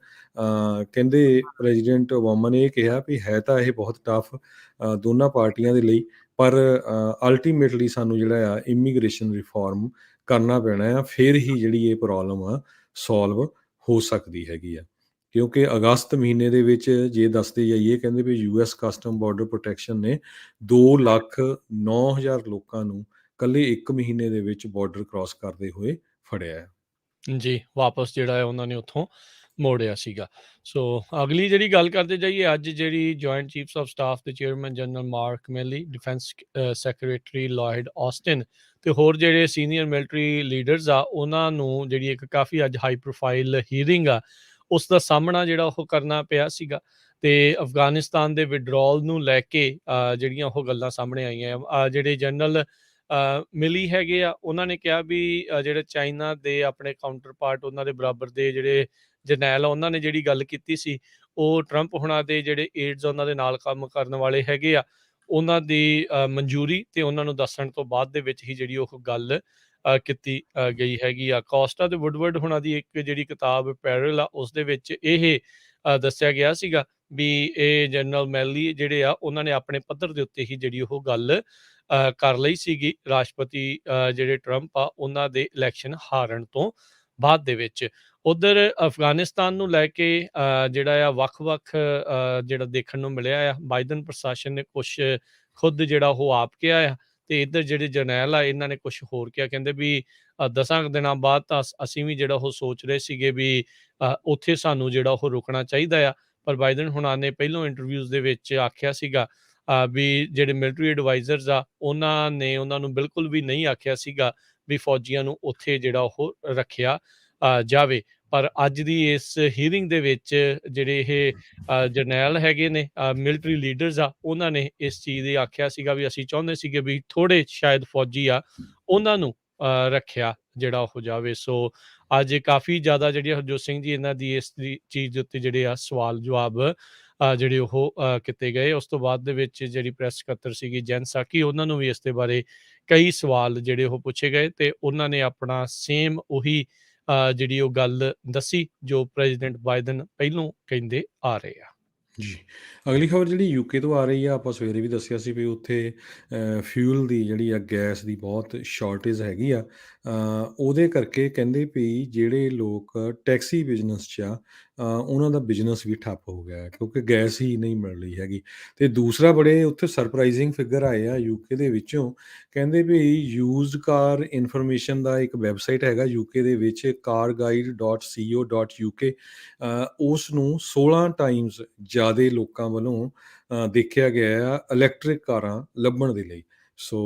ਕਹਿੰਦੇ ਪ੍ਰੈਜ਼ੀਡੈਂਟ ਓਬਾਮਾ ਨੇ ਇਹ ਕਿਹਾ ਵੀ ਹੈ ਤਾਂ ਇਹ ਬਹੁਤ ਟਫ ਦੋਨਾਂ ਪਾਰਟੀਆਂ ਦੇ ਲਈ, ਪਰ ਅਲਟੀਮੇਟਲੀ ਸਾਨੂੰ ਜਿਹੜਾ ਆ ਇਮੀਗ੍ਰੇਸ਼ਨ ਰਿਫਾਰਮ ਕਰਨਾ ਪੈਣਾ ਆ, ਫਿਰ ਹੀ ਜਿਹੜੀ ਇਹ ਪ੍ਰੋਬਲਮ ਆ ਸੋਲਵ ਹੋ ਸਕਦੀ ਹੈਗੀ ਆ। ਕਿਉਂਕਿ ਅਗਸਤ ਮਹੀਨੇ ਦੇ ਵਿੱਚ ਜੇ ਦੱਸਦੇ ਜਾਈਏ, ਕਹਿੰਦੇ ਵੀ US ਕਸਟਮ ਬਾਰਡਰ ਪ੍ਰੋਟੈਕਸ਼ਨ ਨੇ 2,09,000 ਲੋਕਾਂ ਨੂੰ ਇਕੱਲੇ 1 ਮਹੀਨੇ ਦੇ ਵਿੱਚ ਬਾਰਡਰ ਕ੍ਰਾਸ ਕਰਦੇ ਹੋਏ ਫੜਿਆ ਹੈ। ਜੀ, ਵਾਪਸ ਜਿਹੜਾ ਹੈ ਉਹਨਾਂ ਨੇ ਉੱਥੋਂ ਮੋੜਿਆ ਸੀਗਾ। ਸੋ ਅਗਲੀ ਜਿਹੜੀ ਗੱਲ ਕਰਦੇ ਜਾਈਏ, ਅੱਜ ਜਿਹੜੀ ਜੁਆਇੰਟ ਚੀਫਸ ਆਫ ਸਟਾਫ ਦੇ ਚੇਅਰਮੈਨ ਜਨਰਲ ਮਾਰਕ ਮਿਲੀ, ਡਿਫੈਂਸ ਸੈਕਟਰੀ ਲੋਇਡ ਆਸਟਿਨ ਤੇ ਹੋਰ ਜਿਹੜੇ ਸੀਨੀਅਰ ਮਿਲਟਰੀ ਲੀਡਰਸ ਆ, ਉਹਨਾਂ ਨੂੰ ਜਿਹੜੀ ਇੱਕ ਕਾਫੀ ਅੱਜ ਹਾਈ ਪ੍ਰੋਫਾਈਲ ਹੀਅਰਿੰਗ ਆ, ਉਸ ਦਾ ਸਾਹਮਣਾ ਜਿਹੜਾ ਉਹ ਕਰਨਾ ਪਿਆ ਸੀਗਾ। ਤੇ ਅਫਗਾਨਿਸਤਾਨ ਦੇ ਵਿਡਰੋਲ ਨੂੰ ਲੈ ਕੇ ਜਿਹੜੀਆਂ ਉਹ ਗੱਲਾਂ ਸਾਹਮਣੇ ਆਈਆਂ। ਜਿਹੜੇ ਜਨਰਲ ਮਿਲੀ ਹੈਗੇ ਆ, ਉਹਨਾਂ ਨੇ ਕਿਹਾ ਵੀ ਜਿਹੜੇ ਚਾਈਨਾ ਦੇ ਆਪਣੇ ਕਾਊਂਟਰ ਪਾਰਟ, ਉਹਨਾਂ ਦੇ ਬਰਾਬਰ ਦੇ ਜਿਹੜੇ ਜਰਨੈਲ ਆ, ਉਹਨਾਂ ਨੇ ਜਿਹੜੀ ਗੱਲ ਕੀਤੀ ਸੀ, ਉਹ ਟਰੰਪ ਹੁਣਾਂ ਦੇ ਜਿਹੜੇ ਏਡਸ ਉਹਨਾਂ ਦੇ ਨਾਲ ਕੰਮ ਕਰਨ ਵਾਲੇ ਹੈਗੇ ਆ, ਉਹਨਾਂ ਦੀ ਮਨਜ਼ੂਰੀ ਤੇ ਉਹਨਾਂ ਨੂੰ ਦੱਸਣ ਤੋਂ ਬਾਅਦ ਦੇ ਵਿੱਚ ਹੀ ਜਿਹੜੀ ਉਹ ਗੱਲ ਕੀਤੀ ਗਈ ਹੈਗੀ ਆ। ਕੋਸਟਾ ਤੇ ਵੁਡਵਰਡ ਹੁਣਾਂ ਦੀ ਇੱਕ ਜਿਹੜੀ ਕਿਤਾਬ ਪੈਰਲ ਆ, ਉਸ ਦੇ ਵਿੱਚ ਇਹ ਦੱਸਿਆ ਗਿਆ ਸੀਗਾ ਵੀ ਇਹ ਜਨਰਲ ਮੈਲੀ ਜਿਹੜੇ ਆ, ਉਹਨਾਂ ਨੇ ਆਪਣੇ ਪੱਧਰ ਦੇ ਉੱਤੇ ਹੀ ਜਿਹੜੀ ਉਹ ਗੱਲ ਕਰ ਲਈ ਸੀਗੀ ਰਾਸ਼ਟਰਪਤੀ ਜਿਹੜੇ ਟਰੰਪ ਆ, ਉਹਨਾਂ ਦੇ ਇਲੈਕਸ਼ਨ ਹਾਰਨ ਤੋਂ ਬਾਅਦ ਦੇ ਵਿੱਚ। ਉਧਰ ਅਫਗਾਨਿਸਤਾਨ ਨੂੰ ਲੈ ਕੇ ਜਿਹੜਾ ਆ ਵੱਖ-ਵੱਖ ਜਿਹੜਾ ਦੇਖਣ ਨੂੰ ਮਿਲਿਆ ਆ। ਬਾਈਡਨ ਪ੍ਰਸ਼ਾਸਨ ਨੇ ਕੁਛ ਖੁਦ ਜਿਹੜਾ ਉਹ ਆਪ ਕਿਹਾ ਆ, ਤੇ ਇੱਧਰ ਜਿਹੜੇ ਜਰਨੈਲ ਆ, ਇਹਨਾਂ ਨੇ ਕੁਛ ਹੋਰ ਕਿਹਾ। ਕਹਿੰਦੇ ਵੀ 10 ਦਿਨਾਂ ਬਾਅਦ ਤਾਂ ਅਸੀਂ ਵੀ ਜਿਹੜਾ ਉਹ ਸੋਚ ਰਹੇ ਸੀਗੇ ਵੀ ਉੱਥੇ ਸਾਨੂੰ ਜਿਹੜਾ ਉਹ ਰੁਕਣਾ ਚਾਹੀਦਾ ਆ, ਪਰ ਬਾਈਡਨ ਹੁਣਾਂ ਨੇ ਪਹਿਲੋਂ ਇੰਟਰਵਿਊਜ਼ ਦੇ ਵਿੱਚ ਆਖਿਆ ਸੀਗਾ ਵੀ ਜਿਹੜੇ ਮਿਲਟਰੀ ਐਡਵਾਈਜ਼ਰਸ ਆ, ਉਹਨਾਂ ਨੇ ਉਹਨਾਂ ਨੂੰ ਬਿਲਕੁਲ ਵੀ ਨਹੀਂ ਆਖਿਆ ਸੀਗਾ ਵੀ ਫੌਜੀਆਂ ਨੂੰ ਉੱਥੇ ਜਿਹੜਾ ਉਹ ਰੱਖਿਆ ਜਾਵੇ। ਪਰ ਅੱਜ ਦੀ ਇਸ ਹੀਅਰਿੰਗ ਦੇ ਵਿੱਚ ਜਿਹੜੇ ਇਹ ਜਰਨੈਲ ਹੈਗੇ ਨੇ, ਮਿਲਟਰੀ ਲੀਡਰਸ ਆ, ਉਹਨਾਂ ਨੇ ਇਸ ਚੀਜ਼ ਦੀ ਆਖਿਆ ਸੀਗਾ ਵੀ ਅਸੀਂ ਚਾਹੁੰਦੇ ਸੀਗੇ ਵੀ ਥੋੜ੍ਹੇ ਸ਼ਾਇਦ ਫੌਜੀ ਆ, ਉਹਨਾਂ ਨੂੰ ਰੱਖਿਆ ਜਿਹੜਾ ਉਹ ਜਾਵੇ। ਸੋ ਅੱਜ ਕਾਫੀ ਜ਼ਿਆਦਾ ਜਿਹੜੀ ਹਰਜੋਤ ਸਿੰਘ ਜੀ ਇਹਨਾਂ ਦੀ ਇਸ ਚੀਜ਼ ਦੇ ਉੱਤੇ ਜਿਹੜੇ ਆ ਸਵਾਲ ਜਵਾਬ ਜਿਹੜੇ ਉਹ ਕੀਤੇ ਗਏ। ਉਸ ਤੋਂ ਬਾਅਦ ਦੇ ਵਿੱਚ ਜਿਹੜੀ ਪ੍ਰੈਸ ਸਕੱਤਰ ਸੀਗੀ ਜੈਨ ਸਾਕੀ, ਉਹਨਾਂ ਨੂੰ ਵੀ ਇਸ ਦੇ ਬਾਰੇ ਕਈ ਸਵਾਲ ਜਿਹੜੇ ਉਹ ਪੁੱਛੇ ਗਏ, ਤੇ ਉਹਨਾਂ ਨੇ ਆਪਣਾ ਸੇਮ ਉਹੀ ਜਿਹੜੀ ਉਹ ਗੱਲ ਦੱਸੀ ਜੋ ਪ੍ਰੈਜ਼ੀਡੈਂਟ ਬਾਈਡਨ ਪਹਿਲੋਂ ਕਹਿੰਦੇ ਆ ਰਹੇ ਆ। ਜੀ, ਅਗਲੀ ਖਬਰ ਜਿਹੜੀ ਯੂਕੇ ਤੋਂ ਆ ਰਹੀ ਆ, ਆਪਾਂ ਸਵੇਰੇ ਵੀ ਦੱਸਿਆ ਸੀ ਵੀ ਉੱਥੇ ਫਿਊਲ ਦੀ ਜਿਹੜੀ ਆ, ਗੈਸ ਦੀ ਬਹੁਤ ਸ਼ਾਰਟੇਜ ਹੈਗੀ ਆ। ਉਹਦੇ ਕਰਕੇ ਕਹਿੰਦੇ ਵੀ ਜਿਹੜੇ ਲੋਕ ਟੈਕਸੀ ਬਿਜ਼ਨਸ 'ਚ ਆ, ਉਹਨਾਂ ਦਾ ਬਿਜ਼ਨਸ ਵੀ ਠੱਪ ਹੋ ਗਿਆ ਕਿਉਂਕਿ ਗੈਸ ਹੀ ਨਹੀਂ ਮਿਲ ਰਹੀ ਹੈਗੀ। ਤੇ ਦੂਸਰਾ ਬੜੇ ਉੱਥੇ ਸਰਪ੍ਰਾਈਜ਼ਿੰਗ ਫਿਗਰ ਆਏ ਆ ਯੂਕੇ ਦੇ ਵਿੱਚੋਂ। ਕਹਿੰਦੇ ਵੀ ਯੂਜ਼ਡ ਕਾਰ ਇਨਫੋਰਮੇਸ਼ਨ ਦਾ ਇੱਕ ਵੈਬਸਾਈਟ ਹੈਗਾ ਯੂਕੇ ਦੇ ਵਿੱਚ, carguide.co.uk, ਉਸ ਨੂੰ 16 ਟਾਈਮਸ ਜ਼ਿਆਦਾ ਲੋਕਾਂ ਵੱਲੋਂ ਦੇਖਿਆ ਗਿਆ ਆ ਇਲੈਕਟ੍ਰਿਕ ਕਾਰਾਂ ਲੱਭਣ ਦੇ ਲਈ। ਸੋ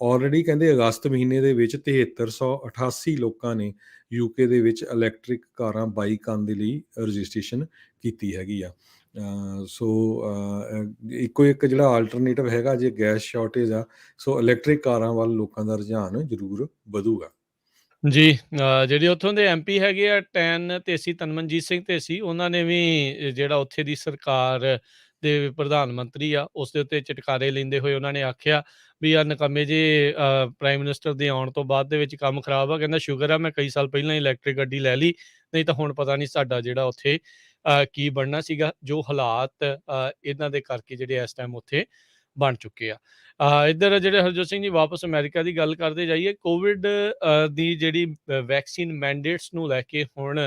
ਆਲਰੇਡੀ ਕਹਿੰਦੇ ਅਗਸਤ ਮਹੀਨੇ ਦੇ ਵਿੱਚ 7388 ਲੋਕਾਂ ਨੇ ਯੂਕੇ ਦੇ ਵਿੱਚ ਇਲੈਕਟ੍ਰਿਕ ਕਾਰਾਂ ਬਾਈ ਕਰਨ ਦੇ ਲਈ ਰਜਿਸਟ੍ਰੇਸ਼ਨ ਕੀਤੀ ਹੈਗੀ ਆ। ਸੋ ਇੱਕੋ ਇੱਕ ਜਿਹੜਾ ਆਲਟਰਨੇਟਿਵ ਹੈਗਾ, ਜੇ ਗੈਸ ਸ਼ਾਰਟੇਜ ਆ, ਸੋ ਇਲੈਕਟ੍ਰਿਕ ਕਾਰਾਂ ਵੱਲ ਲੋਕਾਂ ਦਾ ਰੁਝਾਨ ਜ਼ਰੂਰ ਵਧੂਗਾ। ਜੀ, ਜਿਹੜੇ ਉੱਥੋਂ ਦੇ ਐਮਪੀ ਹੈਗੇ ਆ ਟੈਨ ਢੇਸੀ, ਤਨਮਨਜੀਤ ਸਿੰਘ ਢੇਸੀ, ਉਹਨਾਂ ਨੇ ਵੀ ਜਿਹੜਾ ਉੱਥੇ ਦੀ ਸਰਕਾਰ ਦੇ ਪ੍ਰਧਾਨ ਮੰਤਰੀ ਆ ਉਸ ਦੇ ਉੱਤੇ ਚਟਕਾਰੇ ਲੈਂਦੇ ਹੋਏ ਉਹਨਾਂ ਨੇ ਆਖਿਆ ਵੀ ਆ ਨਕੰਮੇ ਜੇ ਪ੍ਰਾਈਮ ਮਿਨਿਸਟਰ ਦੇ ਆਉਣ ਤੋਂ ਬਾਅਦ ਦੇ ਵਿੱਚ ਕੰਮ ਖਰਾਬ ਆ। ਕਹਿੰਦਾ ਸ਼ੁਕਰ ਆ ਮੈਂ ਕਈ ਸਾਲ ਪਹਿਲਾਂ ਹੀ ਇਲੈਕਟ੍ਰਿਕ ਗੱਡੀ ਲੈ ਲਈ, ਨਹੀਂ ਤਾਂ ਹੁਣ ਪਤਾ ਨਹੀਂ ਸਾਡਾ ਜਿਹੜਾ ਉੱਥੇ ਕੀ ਬਣਨਾ ਸੀਗਾ। ਜੋ ਹਾਲਾਤ ਇਹਨਾਂ ਦੇ ਕਰਕੇ ਜਿਹੜੇ ਇਸ ਟਾਈਮ ਉੱਥੇ ਬਣ ਚੁੱਕੇ ਆ। ਇੱਧਰ ਜਿਹੜੇ ਹਰਜੋਤ ਸਿੰਘ ਜੀ ਵਾਪਸ ਅਮਰੀਕਾ ਦੀ ਗੱਲ ਕਰਦੇ ਜਾਈਏ, ਕੋਵਿਡ ਦੀ ਜਿਹੜੀ ਵੈਕਸੀਨ ਮੈਂਡੇਟਸ ਨੂੰ ਲੈ ਕੇ ਹੁਣ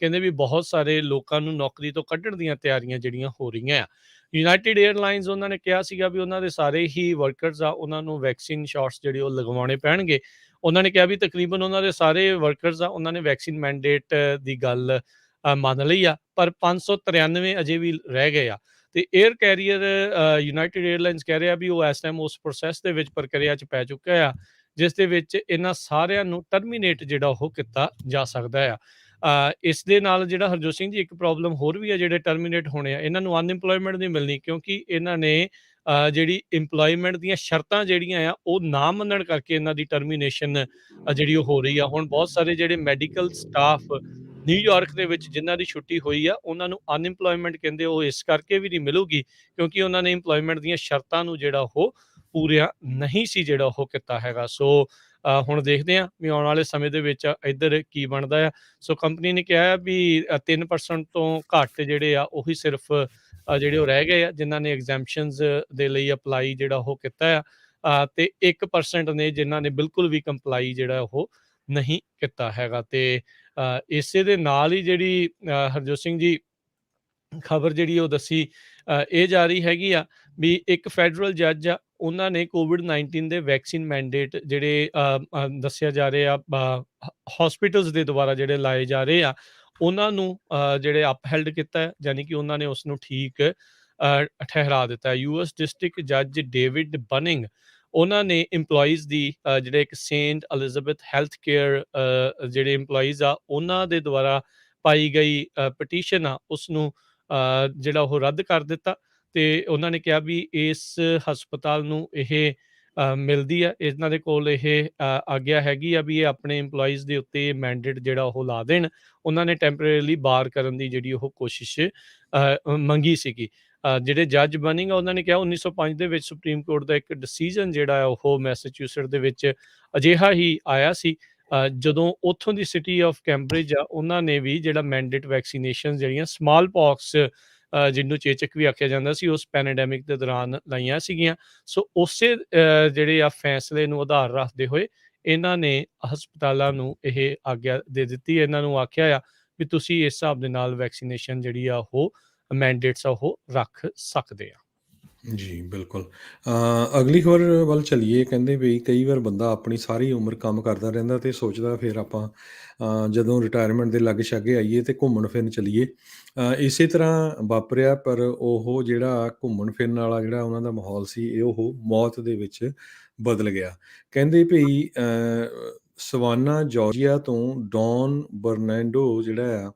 ਕਹਿੰਦੇ ਵੀ ਬਹੁਤ ਸਾਰੇ ਲੋਕਾਂ ਨੂੰ ਨੌਕਰੀ ਤੋਂ ਕੱਢਣ ਦੀਆਂ ਤਿਆਰੀਆਂ ਜਿਹੜੀਆਂ ਹੋ ਰਹੀਆਂ ਆ। ਯੂਨਾਈਟਿਡ ਏਅਰਲਾਈਨਸ ਉਹਨਾਂ ਨੇ ਕਿਹਾ ਸੀਗਾ ਵੀ ਉਹਨਾਂ ਦੇ ਸਾਰੇ ਹੀ ਵਰਕਰਸ ਆ ਉਹਨਾਂ ਨੂੰ ਵੈਕਸੀਨ ਸ਼ਾਟਸ ਜਿਹੜੇ ਉਹ ਲਗਵਾਉਣੇ ਪੈਣਗੇ। ਉਹਨਾਂ ਨੇ ਕਿਹਾ ਵੀ ਤਕਰੀਬਨ ਉਹਨਾਂ ਦੇ ਸਾਰੇ ਵਰਕਰਸ ਆ ਉਹਨਾਂ ਨੇ ਵੈਕਸੀਨ ਮੈਂਡੇਟ ਦੀ ਗੱਲ ਮੰਨ ਲਈ ਆ, ਪਰ 593 ਅਜੇ ਵੀ ਰਹਿ ਗਏ ਆ। ਤੇ ਏਅਰ ਕੈਰੀਅਰ ਯੂਨਾਈਟਿਡ ਏਅਰਲਾਈਨਸ ਕਹਿ ਰਿਹਾ ਵੀ ਉਹ ਇਸ ਟਾਈਮ ਉਸ ਪ੍ਰੋਸੈਸ ਦੇ ਵਿੱਚ ਪ੍ਰਕਿਰਿਆ 'ਚ ਪੈ ਚੁੱਕਾ ਆ, ਜਿਸ ਦੇ ਵਿੱਚ ਇਹਨਾਂ ਸਾਰਿਆਂ ਨੂੰ ਟਰਮੀਨੇਟ ਜਿਹੜਾ ਉਹ ਕੀਤਾ ਜਾ ਸਕਦਾ ਆ। ਇਸ ਦੇ ਨਾਲ ਜਿਹੜਾ ਹਰਜੋਤ ਸਿੰਘ ਜੀ ਇੱਕ ਪ੍ਰੋਬਲਮ ਹੋਰ ਵੀ ਆ, ਜਿਹੜੇ ਟਰਮੀਨੇਟ ਹੋਣੇ ਆ ਇਹਨਾਂ ਨੂੰ ਅਨਇੰਪਲੋਇਮੈਂਟ ਨਹੀਂ ਮਿਲਣੀ, ਕਿਉਂਕਿ ਇਹਨਾਂ ਨੇ ਜਿਹੜੀ ਇੰਪਲੋਇਮੈਂਟ ਦੀਆਂ ਸ਼ਰਤਾਂ ਜਿਹੜੀਆਂ ਆ ਉਹ ਨਾ ਮੰਨਣ ਕਰਕੇ ਇਹਨਾਂ ਦੀ ਟਰਮੀਨੇਸ਼ਨ ਜਿਹੜੀ ਉਹ ਹੋ ਰਹੀ ਆ। ਹੁਣ ਬਹੁਤ ਸਾਰੇ ਜਿਹੜੇ ਮੈਡੀਕਲ ਸਟਾਫ ਨਿਊਯਾਰਕ ਦੇ ਵਿੱਚ ਜਿਨ੍ਹਾਂ ਦੀ ਛੁੱਟੀ ਹੋਈ ਆ ਉਹਨਾਂ ਨੂੰ ਅਨਇੰਪਲੋਇਮੈਂਟ ਕਹਿੰਦੇ ਉਹ ਇਸ ਕਰਕੇ ਵੀ ਨਹੀਂ ਮਿਲੂਗੀ ਕਿਉਂਕਿ ਉਹਨਾਂ ਨੇ ਇੰਪਲੋਇਮੈਂਟ ਦੀਆਂ ਸ਼ਰਤਾਂ ਨੂੰ ਜਿਹੜਾ ਉਹ ਪੂਰੀਆਂ ਨਹੀਂ ਸੀ ਜਿਹੜਾ ਉਹ ਕੀਤਾ ਹੈਗਾ। ਸੋ ਹੁਣ ਦੇਖਦੇ ਹਾਂ ਵੀ ਆਉਣ ਵਾਲੇ ਸਮੇਂ ਦੇ ਵਿੱਚ ਇੱਧਰ ਕੀ ਬਣਦਾ ਆ। ਸੋ ਕੰਪਨੀ ਨੇ ਕਿਹਾ ਹੈ ਵੀ 3% ਤੋਂ ਘੱਟ ਜਿਹੜੇ ਆ ਉਹੀ ਸਿਰਫ ਜਿਹੜੇ ਉਹ ਰਹਿ ਗਏ ਆ ਜਿਨ੍ਹਾਂ ਨੇ ਐਗਜ਼ੈਂਪਸ਼ਨਸ ਦੇ ਲਈ ਅਪਲਾਈ ਜਿਹੜਾ ਉਹ ਕੀਤਾ ਆ, ਤੇ 1% ਨੇ ਜਿਨ੍ਹਾਂ ਨੇ ਬਿਲਕੁਲ ਵੀ ਕੰਪਲਾਈ ਜਿਹੜਾ ਉਹ ਨਹੀਂ ਕੀਤਾ ਹੈਗਾ। ਤੇ ਇਸੇ ਦੇ ਨਾਲ ਹੀ ਜਿਹੜੀ ਹਰਜੋਤ ਸਿੰਘ ਜੀ ਖਬਰ ਜਿਹੜੀ ਉਹ ਦੱਸੀ ਇਹ ਜਾ ਰਹੀ ਹੈਗੀ ਆ ਵੀ ਇੱਕ ਫੈਡਰਲ ਜੱਜ ਆ ਉਹਨਾਂ ਨੇ ਕੋਵਿਡ-19 ਦੇ ਵੈਕਸੀਨ ਮੈਂਡੇਟ ਜਿਹੜੇ ਦੱਸਿਆ ਜਾ ਰਿਹਾ ਹਸਪੀਟਲਸ ਦੇ ਦੁਆਰਾ ਜਿਹੜੇ ਲਾਏ ਜਾ ਰਹੇ ਆ ਉਹਨਾਂ ਨੂੰ ਜਿਹੜੇ ਅਪਹੈਲਡ ਕੀਤਾ ਹੈ, ਯਾਨੀ ਕਿ ਉਹਨਾਂ ਨੇ ਉਸ ਨੂੰ ਠੀਕ ਠਹਿਰਾ ਦਿੱਤਾ। ਯੂਐਸ ਡਿਸਟ੍ਰਿਕਟ ਜੱਜ ਡੇਵਿਡ ਬਨਿੰਗ ਉਹਨਾਂ ਨੇ ਇੰਪਲੋਈਜ਼ ਦੀ ਜਿਹੜੇ ਇੱਕ ਸੇਂਟ ਐਲਿਜ਼ਾਬੈਥ ਹੈਲਥ ਕੇਅਰ ਜਿਹੜੇ ਇੰਪਲੋਈਜ਼ ਆ ਉਹਨਾਂ ਦੇ ਦੁਆਰਾ ਪਾਈ ਗਈ ਪਟੀਸ਼ਨ ਆ ਉਸ ਨੂੰ ਜਿਹੜਾ ਉਹ ਰੱਦ ਕਰ ਦਿੱਤਾ। ਤੇ ਉਹਨਾਂ ਨੇ ਕਿਹਾ ਵੀ ਇਸ ਹਸਪਤਾਲ ਨੂੰ ਇਹ ਮਿਲਦੀ ਆ, ਇਹਨਾਂ ਦੇ ਕੋਲ ਇਹ ਆਗਿਆ ਹੈਗੀ ਆ ਵੀ ਇਹ ਆਪਣੇ ਇੰਪਲੋਈਜ਼ ਦੇ ਉੱਤੇ ਮੈਂਡੇਟ ਜਿਹੜਾ ਉਹ ਲਾ ਦੇਣ। ਉਹਨਾਂ ਨੇ ਟੈਂਪਰੇਰੀਲੀ ਬਾਰ ਕਰਨ ਦੀ ਜਿਹੜੀ ਉਹ ਕੋਸ਼ਿਸ਼ ਮੰਗੀ ਸੀਗੀ। ਜਿਹੜੇ ਜੱਜ ਬਨਿੰਗ ਆ ਉਹਨਾਂ ਨੇ ਕਿਹਾ 1905 ਦੇ ਵਿੱਚ ਸੁਪਰੀਮ ਕੋਰਟ ਦਾ ਇੱਕ ਡਿਸੀਜਨ ਜਿਹੜਾ ਹੈ ਉਹ ਮੈਸੇਚਿਊਸਟ ਦੇ ਵਿੱਚ ਅਜਿਹਾ ਹੀ ਆਇਆ ਸੀ ਜਦੋਂ ਉੱਥੋਂ ਦੀ ਸਿਟੀ ਆਫ ਕੈਂਬਰਿਜ ਆ ਉਹਨਾਂ ਨੇ ਵੀ ਜਿਹੜਾ ਮੈਂਡੇਟ ਵੈਕਸੀਨੇਸ਼ਨ ਜਿਹੜੀਆਂ ਸਮਾਲ ਪੌਕਸ ਜਿਹਨੂੰ ਚੇਚਕ ਵੀ ਆਖਿਆ ਜਾਂਦਾ ਸੀ ਉਸ ਪੈਨੇਡੈਮਿਕ ਦੇ ਦੌਰਾਨ ਲਾਈਆਂ ਸੀਗੀਆਂ। ਸੋ ਉਸੇ ਜਿਹੜੇ ਆ ਫੈਸਲੇ ਨੂੰ ਆਧਾਰ ਰੱਖਦੇ ਹੋਏ ਇਹਨਾਂ ਨੇ ਹਸਪਤਾਲਾਂ ਨੂੰ ਇਹ ਆਗਿਆ ਦੇ ਦਿੱਤੀ, ਇਹਨਾਂ ਨੂੰ ਆਖਿਆ ਆ ਵੀ ਤੁਸੀਂ ਇਸ ਹਿਸਾਬ ਦੇ ਨਾਲ ਵੈਕਸੀਨੇਸ਼ਨ ਜਿਹੜੀ ਆ ਉਹ ਮੈਂਡੇਟਸ ਆ ਉਹ ਰੱਖ ਸਕਦੇ ਆ। ਜੀ ਬਿਲਕੁਲ। ਅਗਲੀ ਖਬਰ ਵੱਲ ਚੱਲੀਏ। ਕਹਿੰਦੇ ਵੀ ਕਈ ਵਾਰ ਬੰਦਾ ਆਪਣੀ ਸਾਰੀ ਉਮਰ ਕੰਮ ਕਰਦਾ ਰਹਿੰਦਾ ਤੇ ਸੋਚਦਾ ਫਿਰ ਆਪਾਂ ਜਦੋਂ ਰਿਟਾਇਰਮੈਂਟ ਦੇ ਲਾਗੇ ਛਾਗੇ ਆਈਏ ਤੇ ਘੁੰਮਣ ਫਿਰਨ ਚੱਲੀਏ। ਇਸੇ ਤਰ੍ਹਾਂ ਵਾਪਰਿਆ, ਪਰ ਉਹ ਜਿਹੜਾ ਘੁੰਮਣ ਫਿਰਨ ਵਾਲਾ ਜਿਹੜਾ ਉਹਨਾਂ ਦਾ ਮਾਹੌਲ ਸੀ ਇਹ ਉਹ ਮੌਤ ਦੇ ਵਿੱਚ ਬਦਲ ਗਿਆ। ਕਹਿੰਦੇ ਭਈ ਸਵਾਨਾ ਜਾਰਜੀਆ ਤੋਂ ਡੌਨ ਬਰਨੈਂਡੋ ਜਿਹੜਾ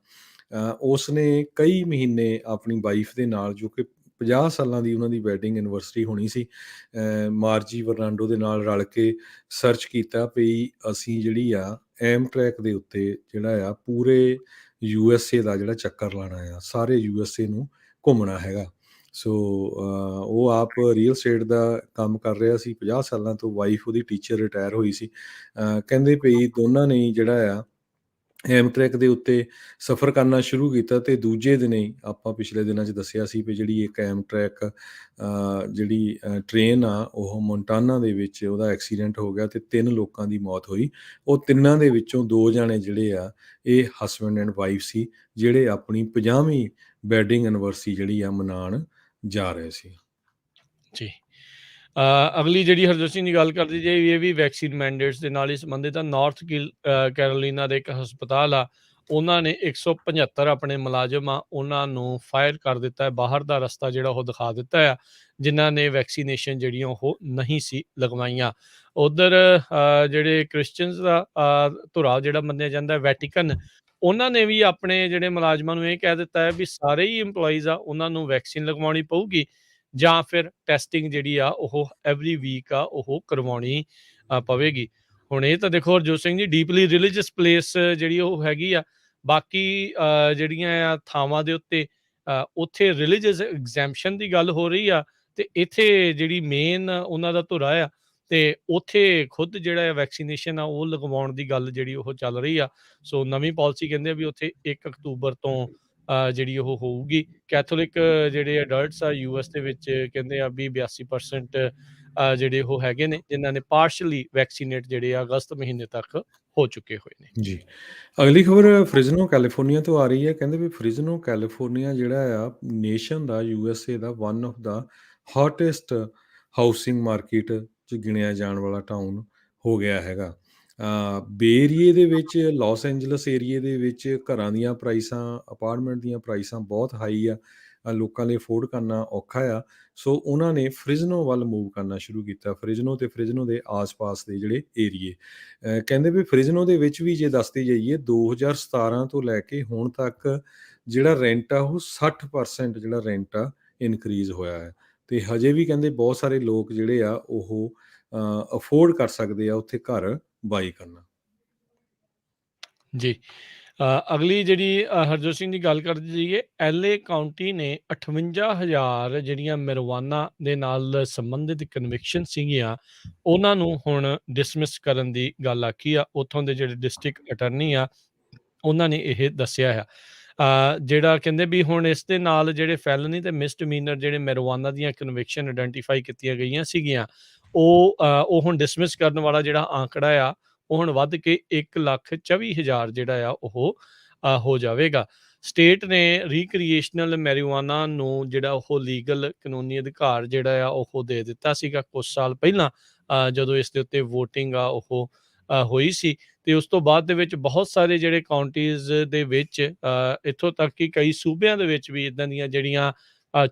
ਆ ਉਸ ਨੇ ਕਈ ਮਹੀਨੇ ਆਪਣੀ ਵਾਈਫ ਦੇ ਨਾਲ, ਜੋ ਕਿ 50 ਸਾਲਾਂ ਦੀ ਉਹਨਾਂ ਦੀ ਵੈਡਿੰਗ ਐਨਵਰਸਰੀ ਹੋਣੀ ਸੀ, ਮਾਰਜੀ ਬਰਨਾਂਡੋ ਦੇ ਨਾਲ ਰਲ ਕੇ ਸਰਚ ਕੀਤਾ ਵੀ ਅਸੀਂ ਜਿਹੜੀ ਆ ਐਮਟਰੈਕ ਦੇ ਉੱਤੇ ਜਿਹੜਾ ਆ ਪੂਰੇ USA ਦਾ ਜਿਹੜਾ ਚੱਕਰ ਲਾਣਾ ਆ, ਸਾਰੇ USA ਨੂੰ ਘੁੰਮਣਾ ਹੈਗਾ। ਸੋ ਉਹ ਆਪ ਰੀਅਲ ਸਟੇਟ ਦਾ ਕੰਮ ਕਰ ਰਿਹਾ ਸੀ 50 ਸਾਲਾਂ ਤੋਂ, ਵਾਈਫ ਉਹਦੀ ਟੀਚਰ ਰਿਟਾਇਰ ਹੋਈ ਸੀ। ਕਹਿੰਦੇ ਵੀ ਦੋਨਾਂ ਨੇ ਜਿਹੜਾ ਆ ਐਮਟਰੈਕ ਦੇ ਉੱਤੇ ਸਫ਼ਰ ਕਰਨਾ ਸ਼ੁਰੂ ਕੀਤਾ ਤੇ ਦੂਜੇ ਦਿਨ ਹੀ ਆਪਾਂ ਪਿਛਲੇ ਦਿਨਾਂ 'ਚ ਦੱਸਿਆ ਸੀ ਵੀ ਜਿਹੜੀ ਇੱਕ ਐਮਟਰੈਕ ਜਿਹੜੀ ਟ੍ਰੇਨ ਆ ਉਹ ਮੋਂਟਾਨਾ ਦੇ ਵਿੱਚ ਉਹਦਾ ਐਕਸੀਡੈਂਟ ਹੋ ਗਿਆ ਤੇ 3 ਲੋਕਾਂ ਦੀ ਮੌਤ ਹੋਈ। ਉਹ ਤਿੰਨਾਂ ਦੇ ਵਿੱਚੋਂ 2 ਜਾਣੇ ਜਿਹੜੇ ਆ ਇਹ ਹਸਬੈਂਡ ਐਂਡ ਵਾਈਫ ਸੀ, ਜਿਹੜੇ ਆਪਣੀ 50ਵੀਂ ਵੈਡਿੰਗ ਐਨਵਰਸਰੀ ਜਿਹੜੀ ਆ ਮਨਾਉਣ ਜਾ ਰਹੇ ਸੀ। ਜੀ, ਅਗਲੀ ਜਿਹੜੀ ਹਰਜੋਤ ਸਿੰਘ ਦੀ ਗੱਲ ਕਰਦੇ ਜੇ ਇਹ ਵੀ ਵੈਕਸੀਨ ਮੈਂਡੇਟਸ ਦੇ ਨਾਲ ਹੀ ਸੰਬੰਧਿਤ ਆ। ਨਾਰਥ ਕੈਰੋਲੀਨਾ ਦਾ ਇੱਕ ਹਸਪਤਾਲ ਆ ਉਹਨਾਂ ਨੇ 175 ਆਪਣੇ ਮੁਲਾਜ਼ਮ ਆ ਉਹਨਾਂ ਨੂੰ ਫਾਇਰ ਕਰ ਦਿੱਤਾ ਹੈ, ਬਾਹਰ ਦਾ ਰਸਤਾ ਜਿਹੜਾ ਉਹ ਦਿਖਾ ਦਿੱਤਾ ਆ, ਜਿਨ੍ਹਾਂ ਨੇ ਵੈਕਸੀਨੇਸ਼ਨ ਜਿਹੜੀਆਂ ਉਹ ਨਹੀਂ ਸੀ ਲਗਵਾਈਆਂ। ਉਧਰ ਜਿਹੜੇ ਕ੍ਰਿਸਚੀਅਨਸ ਦਾ ਧੁਰਾ ਜਿਹੜਾ ਮੰਨਿਆ ਜਾਂਦਾ ਵੈਟੀਕਨ, ਉਹਨਾਂ ਨੇ ਵੀ ਆਪਣੇ ਜਿਹੜੇ ਮੁਲਾਜ਼ਮਾਂ ਨੂੰ ਇਹ ਕਹਿ ਦਿੱਤਾ ਹੈ ਵੀ ਸਾਰੇ ਹੀ EMPLOYEES ਆ ਉਹਨਾਂ ਨੂੰ ਵੈਕਸੀਨ ਲਗਵਾਉਣੀ ਪਊਗੀ, ਜਾਂ ਫਿਰ ਟੈਸਟਿੰਗ ਜਿਹੜੀ ਆ ਉਹ ਐਵਰੀ ਵੀਕ ਆ ਉਹ ਕਰਵਾਉਣੀ ਪਵੇਗੀ। ਹੁਣ ਇਹ ਤਾਂ ਦੇਖੋ Harjot Singh ji, deeply religious place ਜਿਹੜੀ ਉਹ ਹੈਗੀ ਆ, ਬਾਕੀ ਜਿਹੜੀਆਂ ਆ ਥਾਵਾਂ ਦੇ ਉੱਤੇ ਉੱਥੇ ਰਿਲੀਜੀਅਸ ਐਗਜ਼ੈਂਪਸ਼ਨ ਦੀ ਗੱਲ ਹੋ ਰਹੀ ਆ, ਤੇ ਇੱਥੇ ਜਿਹੜੀ ਮੇਨ ਉਹਨਾਂ ਦਾ ਧੁਰਾ ਆ, ਤੇ ਉੱਥੇ ਖੁਦ ਜਿਹੜਾ ਹੈ ਵੈਕਸੀਨੇਸ਼ਨ ਆ ਉਹ ਲਗਵਾਉਣ ਦੀ ਗੱਲ ਜਿਹੜੀ ਉਹ ਚੱਲ ਰਹੀ ਆ। ਸੋ ਨਵੀਂ ਪਾਲਿਸੀ ਕਹਿੰਦੇ ਆ ਵੀ ਉੱਥੇ 1 ਅਕਤੂਬਰ ਤੋਂ ਜਿਹੜੀ ਉਹ ਹੋਊਗੀ। ਕੈਥੋਲਿਕ ਜਿਹੜੇ ਅਡਲਟਸ ਆ US ਦੇ ਵਿੱਚ ਕਹਿੰਦੇ ਆ ਵੀ 82% ਜਿਹੜੇ ਉਹ ਹੈਗੇ ਨੇ ਜਿਨ੍ਹਾਂ ਨੇ ਪਾਰਸ਼ਲੀ ਵੈਕਸੀਨੇਟ ਜਿਹੜੇ ਆ ਅਗਸਤ ਮਹੀਨੇ ਤੱਕ ਹੋ ਚੁੱਕੇ ਹੋਏ ਨੇ। ਜੀ। ਅਗਲੀ ਖਬਰ ਫ੍ਰਿਜ਼ਨੋ ਕੈਲੀਫੋਰਨੀਆ ਤੋਂ ਆ ਰਹੀ ਹੈ। ਕਹਿੰਦੇ ਵੀ ਫ੍ਰਿਜ਼ਨੋ ਕੈਲੀਫੋਰਨੀਆ ਜਿਹੜਾ ਆ ਨੇਸ਼ਨ ਦਾ USA ਦਾ one of the hottest housing market 'ਚ ਗਿਣਿਆ ਜਾਣ ਵਾਲਾ ਟਾਊਨ ਹੋ ਗਿਆ ਹੈਗਾ। ਬੇ ਏਰੀਏ ਦੇ ਵਿੱਚ, ਲਾਸ ਐਂਜਲਸ ਏਰੀਏ ਦੇ ਵਿੱਚ ਘਰਾਂ ਦੀਆਂ ਪ੍ਰਾਈਸਾਂ, ਅਪਾਰਟਮੈਂਟ ਦੀਆਂ ਪ੍ਰਾਈਸਾਂ ਬਹੁਤ ਹਾਈ ਆ। ਲੋਕਾਂ ਲਈ ਅਫੋਰਡ ਕਰਨਾ ਔਖਾ ਆ। ਸੋ ਉਹਨਾਂ ਨੇ ਫ੍ਰਿਜ਼ਨੋ ਵੱਲ ਮੂਵ ਕਰਨਾ ਸ਼ੁਰੂ ਕੀਤਾ। ਫ੍ਰਿਜ਼ਨੋ ਤੇ ਫ੍ਰਿਜ਼ਨੋ ਦੇ ਆਸ-ਪਾਸ ਦੇ ਜਿਹੜੇ ਏਰੀਏ, ਕਹਿੰਦੇ ਵੀ ਫ੍ਰਿਜ਼ਨੋ ਦੇ ਵਿੱਚ ਵੀ ਜੇ ਦੱਸਦੇ ਜਾਈਏ 2017 ਤੋਂ ਲੈ ਕੇ ਹੁਣ ਤੱਕ ਜਿਹੜਾ ਰੈਂਟ ਆ ਉਹ 60% ਜਿਹੜਾ ਰੈਂਟ ਆ ਇਨਕਰੀਜ਼ ਹੋਇਆ ਹੈ। ਤੇ ਹਜੇ ਵੀ ਕਹਿੰਦੇ ਬਹੁਤ ਸਾਰੇ ਲੋਕ ਜਿਹੜੇ ਆ ਉਹ ਅਫੋਰਡ ਕਰ ਸਕਦੇ ਆ ਉੱਥੇ ਘਰ ਬਾਈ ਕਰਨਾ। ਜੀ। ਅਗਲੀ ਜਿਹੜੀ ਹਰਜੋਤ ਸਿੰਘ ਦੀ ਗੱਲ ਕਰਦੇ ਜਾਈਏ, LA ਕਾਊਂਟੀ ਨੇ 58,000 ਜਿਹੜੀਆਂ ਮੈਰਿਜੁਆਨਾ ਦੇ ਨਾਲ ਸੰਬੰਧਿਤ ਕਨਵਿਕਸ਼ਨ ਸੀਗੀਆਂ, ਉਹਨਾਂ ਨੂੰ ਹੁਣ ਡਿਸਮਿਸ ਕਰਨ ਦੀ ਗੱਲ ਆਖੀ ਆ। ਉੱਥੋਂ ਦੇ ਜਿਹੜੇ ਡਿਸਟ੍ਰਿਕਟ ਅਟਰਨੀ ਆ, ਉਹਨਾਂ ਨੇ ਇਹ ਦੱਸਿਆ ਆ। ਜਿਹੜਾ ਕਹਿੰਦੇ ਵੀ ਹੁਣ ਇਸ ਦੇ ਨਾਲ ਜਿਹੜੇ ਫੈਲਨੀ ਤੇ ਮਿਸਡਮੀਨਰ ਜਿਹੜੇ ਮੈਰਿਜੁਆਨਾ ਦੀਆਂ ਕਨਵਿਕਸ਼ਨ ਆਇਡੈਂਟੀਫਾਈ ਕੀਤੀਆਂ ਗਈਆਂ ਸੀਗੀਆਂ, ਉਹ ਹੁਣ ਡਿਸਮਿਸ ਕਰਨ ਵਾਲਾ ਜਿਹੜਾ ਆਂਕੜਾ ਆ ਉਹ ਹੁਣ ਵੱਧ ਕੇ 1,24,000 ਜਿਹੜਾ ਆ ਉਹ ਹੋ ਜਾਵੇਗਾ। ਸਟੇਟ ਨੇ ਰੀਕ੍ਰੀਏਸ਼ਨਲ ਮੈਰੀਜੁਆਨਾ ਨੂੰ ਜਿਹੜਾ ਉਹ ਲੀਗਲ ਕਾਨੂੰਨੀ ਅਧਿਕਾਰ ਜਿਹੜਾ ਆ ਉਹ ਦੇ ਦਿੱਤਾ ਸੀਗਾ ਕੁਝ ਸਾਲ ਪਹਿਲਾਂ, ਜਦੋਂ ਇਸ ਦੇ ਉੱਤੇ ਵੋਟਿੰਗ ਆ ਉਹ ਹੋਈ ਸੀ। ਤੇ ਉਸ ਤੋਂ ਬਾਅਦ ਦੇ ਵਿੱਚ ਬਹੁਤ ਸਾਰੇ ਜਿਹੜੇ ਕਾਉਂਟੀਜ਼ ਦੇ ਵਿੱਚ, ਇੱਥੋਂ ਤੱਕ ਕਿ ਕਈ ਸੂਬਿਆਂ ਦੇ ਵਿੱਚ ਵੀ ਇੱਦਾਂ ਦੀਆਂ ਜਿਹੜੀਆਂ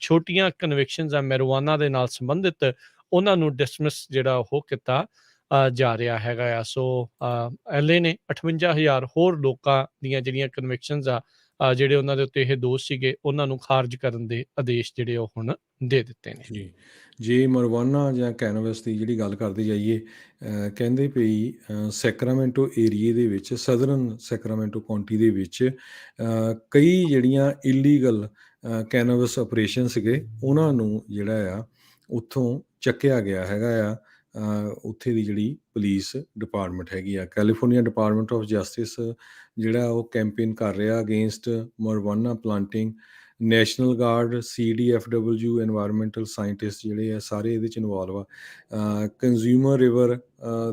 ਛੋਟੀਆਂ ਕਨਵਿਕਸ਼ਨਸ ਆ ਮੈਰੀਜੁਆਨਾ ਦੇ ਨਾਲ ਸੰਬੰਧਿਤ, ਉਹਨਾਂ ਨੂੰ ਡਿਸਮਿਸ ਜਿਹੜਾ ਉਹ ਕੀਤਾ ਜਾ ਰਿਹਾ ਹੈਗਾ ਆ। ਸੋ LA ਨੇ 58,000 ਹੋਰ ਲੋਕਾਂ ਦੀਆਂ ਜਿਹੜੀਆਂ ਕਨਵਿਕਸ਼ਨਸ ਆ, ਜਿਹੜੇ ਉਹਨਾਂ ਦੇ ਉੱਤੇ ਇਹ ਦੋਸ਼ ਸੀਗੇ, ਉਹਨਾਂ ਨੂੰ ਖਾਰਜ ਕਰਨ ਦੇ ਆਦੇਸ਼ ਜਿਹੜੇ ਉਹ ਹੁਣ ਦੇ ਦਿੱਤੇ ਨੇ। ਜੀ। ਜੇ ਮਰਵਾਨਾ ਜਾਂ ਕੈਨਵਸ ਦੀ ਜਿਹੜੀ ਗੱਲ ਕਰਦੇ ਜਾਈਏ, ਕਹਿੰਦੇ ਪਈ ਸੈਕਰਾਮੈਂਟੋ ਏਰੀਏ ਦੇ ਵਿੱਚ, ਸਦਰਨ ਸੈਕਰਾਮੈਂਟੋ ਕਾਉਂਟੀ ਦੇ ਵਿੱਚ ਕਈ ਜਿਹੜੀਆਂ ਇਲੀਗਲ ਕੈਨਵਸ ਆਪਰੇਸ਼ਨ ਸੀਗੇ, ਉਹਨਾਂ ਨੂੰ ਜਿਹੜਾ ਆ ਉੱਥੋਂ ਚੱਕਿਆ ਗਿਆ ਹੈਗਾ ਆ। ਉੱਥੇ ਦੀ ਜਿਹੜੀ ਪੁਲਿਸ ਡਿਪਾਰਟਮੈਂਟ ਹੈਗੀ ਆ, ਕੈਲੀਫੋਰਨੀਆ ਡਿਪਾਰਟਮੈਂਟ ਆਫ ਜਸਟਿਸ ਜਿਹੜਾ ਉਹ ਕੈਂਪੇਨ ਕਰ ਰਿਹਾ against marijuana planting. National guard, CDFW, environmental scientist ਜਿਹੜੇ ਆ ਸਾਰੇ ਇਹਦੇ 'ਚ ਇਨਵੋਲਵ ਆ। ਕੰਜ਼ਿਊਮਰ ਰਿਵਰ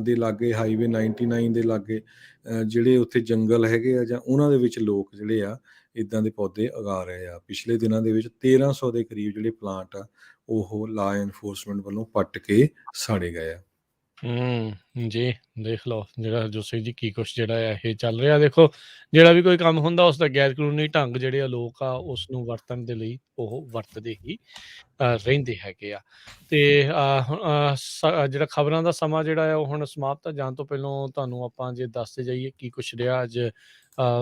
ਦੇ ਲਾਗੇ, ਹਾਈਵੇ 99 ਦੇ ਲਾਗੇ ਜਿਹੜੇ ਉੱਥੇ ਜੰਗਲ ਹੈਗੇ ਆ, ਜਾਂ ਉਹਨਾਂ ਦੇ ਵਿੱਚ ਲੋਕ ਜਿਹੜੇ ਆ ਇੱਦਾਂ ਦੇ ਪੌਦੇ ਉਗਾ ਰਹੇ ਆ। ਪਿਛਲੇ ਦਿਨਾਂ ਦੇ ਵਿੱਚ 1300 ਦੇ ਕਰੀਬ ਜਿਹੜੇ ਪਲਾਂਟ ਆ ਉਹ ਲਾ ਐਨਫੋਰਸਮੈਂਟ ਵੱਲੋਂ ਪੱਟ ਕੇ ਸਾੜੇ ਗਏ ਆ। ਜੀ, ਦੇਖ ਲਓ ਜਿਹੜਾ ਹਰਜੋਤ ਸਿੰਘ ਜੀ ਕੀ ਕੁਛ ਜਿਹੜਾ ਆ ਇਹ ਚੱਲ ਰਿਹਾ। ਦੇਖੋ, ਜਿਹੜਾ ਵੀ ਕੋਈ ਕੰਮ ਹੁੰਦਾ ਉਸ ਦਾ ਗੈਰ ਕਾਨੂੰਨੀ ਢੰਗ ਜਿਹੜੇ ਆ ਲੋਕ ਆ ਉਸ ਨੂੰ ਵਰਤਣ ਦੇ ਲਈ ਉਹ ਵਰਤਦੇ ਹੀ ਰਹਿੰਦੇ ਹੈਗੇ ਆ। ਤੇ ਹੁਣ ਜਿਹੜਾ ਖਬਰਾਂ ਦਾ ਸਮਾਂ ਜਿਹੜਾ ਆ ਉਹ ਹੁਣ ਸਮਾਪਤ ਜਾਣ ਤੋਂ ਪਹਿਲਾਂ ਤੁਹਾਨੂੰ ਆਪਾਂ ਜੇ ਦੱਸਦੇ ਜਾਈਏ ਕੀ ਕੁਛ ਰਿਹਾ ਅੱਜ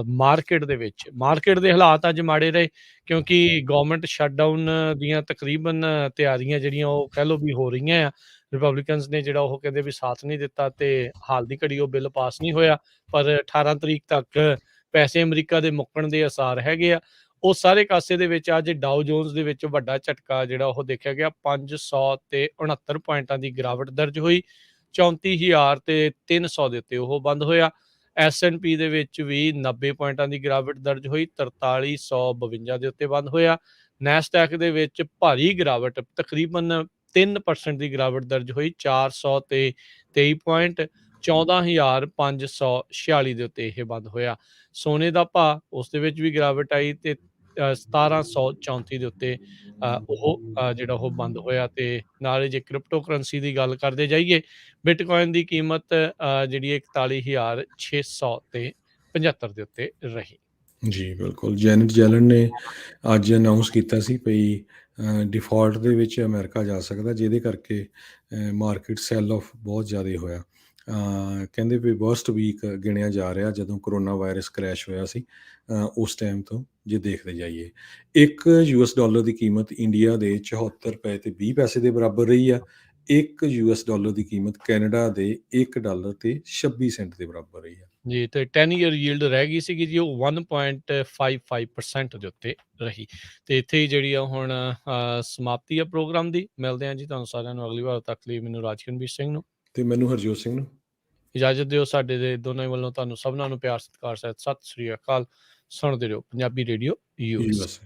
ਮਾਰਕੀਟ ਦੇ ਵਿੱਚ। ਮਾਰਕੀਟ ਦੇ ਹਾਲਾਤ ਅੱਜ ਮਾੜੇ ਰਹੇ ਕਿਉਂਕਿ ਗਵਰਨਮੈਂਟ ਸ਼ਟਡਾਊਨ ਦੀਆਂ ਤਕਰੀਬਨ ਤਿਆਰੀਆਂ ਜਿਹੜੀਆਂ ਉਹ ਕਹਿ ਲਓ ਵੀ ਹੋ ਰਹੀਆਂ ਆ। ਰਿਪਬਲਿਕਨਸ ਨੇ ਜਿਹੜਾ ਉਹ ਕਹਿੰਦੇ ਵੀ ਸਾਥ ਨਹੀਂ ਦਿੱਤਾ ਤੇ ਹਾਲ ਦੀ ਘੜੀ ਉਹ ਬਿੱਲ ਪਾਸ ਨਹੀਂ ਹੋਇਆ, ਪਰ 18 ਤਰੀਕ ਤੱਕ ਪੈਸੇ ਅਮਰੀਕਾ ਦੇ ਮੁੱਕਣ ਦੇ ਆਸਾਰ ਹੈਗੇ ਆ। ਉਹ ਸਾਰੇ ਕਾਸੇ ਦੇ ਵਿੱਚ ਅੱਜ ਡਾਓ ਜੋਨਸ ਦੇ ਵਿੱਚ ਵੱਡਾ ਝਟਕਾ ਜਿਹੜਾ ਉਹ ਦੇਖਿਆ ਗਿਆ। 569 ਪੁਆਇੰਟਾਂ ਦੀ ਗਿਰਾਵਟ ਦਰਜ ਹੋਈ, 34,300 ਦੇ ਉੱਤੇ ਉਹ ਬੰਦ ਹੋਇਆ। S&P ਦੇ ਵਿੱਚ ਵੀ 90 ਪੁਆਇੰਟਾਂ ਦੀ ਗਿਰਾਵਟ ਦਰਜ ਹੋਈ, 4352 ਦੇ ਉੱਤੇ ਬੰਦ ਹੋਇਆ। ਨੈਸਡੈਕ ਦੇ ਵਿੱਚ ਭਾਰੀ ਗਿਰਾਵਟ, ਤਕਰੀਬਨ 3% ਦੀ ਗਿਰਾਵਟ ਦਰਜ ਹੋਈ, 400 ਤੇ 23 ਪੁਆਇੰਟ, 14,546 ਦੇ ਉੱਤੇ ਇਹ ਬੰਦ ਹੋਇਆ। ਸੋਨੇ ਦਾ ਭਾਅ, ਉਸ ਦੇ ਵਿੱਚ ਵੀ ਗਿਰਾਵਟ ਆਈ ਤੇ 1734 ਦੇ ਉੱਤੇ ਉਹ ਜਿਹੜਾ ਉਹ ਬੰਦ ਹੋਇਆ। ਤੇ ਨਾਲ ਜੇ ਕ੍ਰਿਪਟੋ ਕਰੰਸੀ ਦੀ ਗੱਲ ਕਰਦੇ ਜਾਈਏ, ਬਿਟਕੋਇਨ ਦੀ ਕੀਮਤ ਜਿਹੜੀ 41,600 ਤੇ 75 ਦੇ ਉੱਤੇ ਰਹੀ। ਜੀ, ਬਿਲਕੁਲ। ਜੈਨੇਟ ਜੈਲਨ ਨੇ ਅੱਜ ਅਨਾਉਂਸ ਕੀਤਾ ਸੀ ਭਈ ਡਿਫਾਲਟ ਦੇ ਵਿੱਚ ਅਮਰੀਕਾ ਜਾ ਸਕਦਾ, ਜਿਹਦੇ ਕਰਕੇ ਮਾਰਕੀਟ ਸੈੱਲ ਆਫ ਬਹੁਤ ਜ਼ਿਆਦਾ ਹੋਇਆ। ਕਹਿੰਦੇ ਵੀ ਵਰਸਟ ਵੀਕ ਗਿਣਿਆ ਜਾ ਰਿਹਾ ਜਦੋਂ ਕਰੋਨਾ ਵਾਇਰਸ ਕਰੈਸ਼ ਹੋਇਆ ਸੀ। ਉਸ ਟਾਈਮ ਤੋਂ ਜੇ ਦੇਖਦੇ ਜਾਈਏ, $1 ਦੀ ਕੀਮਤ ਇੰਡੀਆ ਦੇ $74.20 ਦੇ ਬਰਾਬਰ ਰਹੀ ਆ। $1 ਦੀ ਕੀਮਤ ਕੈਨੇਡਾ ਦੇ $1.26 ਦੇ ਬਰਾਬਰ ਰਹੀ ਆ। ਜੀ, ਤੇ 10 ਈਅਰ ਯੀਲਡ ਰਹਿ ਗਈ ਸੀਗੀ ਜੀ, ਉਹ 1.55% ਦੇ ਉੱਤੇ ਰਹੀ। ਤੇ ਇੱਥੇ ਹੀ ਜਿਹੜੀ ਆ ਹੁਣ ਸਮਾਪਤੀ ਆ ਪ੍ਰੋਗਰਾਮ ਦੀ। ਮਿਲਦੇ ਹਾਂ ਜੀ ਤੁਹਾਨੂੰ ਸਾਰਿਆਂ ਨੂੰ ਅਗਲੀ ਵਾਰ। ਤੱਕ ਲਈ ਮੈਨੂੰ ਰਾਜਕਨਵੀਰ ਸਿੰਘ ਨੂੰ ਤੇ ਮੈਨੂੰ ਹਰਜੋਤ ਸਿੰਘ ਨੂੰ ਇਜਾਜ਼ਤ ਦਿਓ। ਸਾਡੇ ਦੇ ਦੋਨਾਂ ਵੱਲੋਂ ਤੁਹਾਨੂੰ ਸਭਨਾਂ ਨੂੰ ਪਿਆਰ ਸਤਿਕਾਰ ਸਹਿਤ ਸਤਿ ਸ੍ਰੀ ਅਕਾਲ। ਸੁਣਦੇ ਰਹੋ ਪੰਜਾਬੀ ਰੇਡੀਓ ਹੀ ਯੂਐਸ। ਬਸ।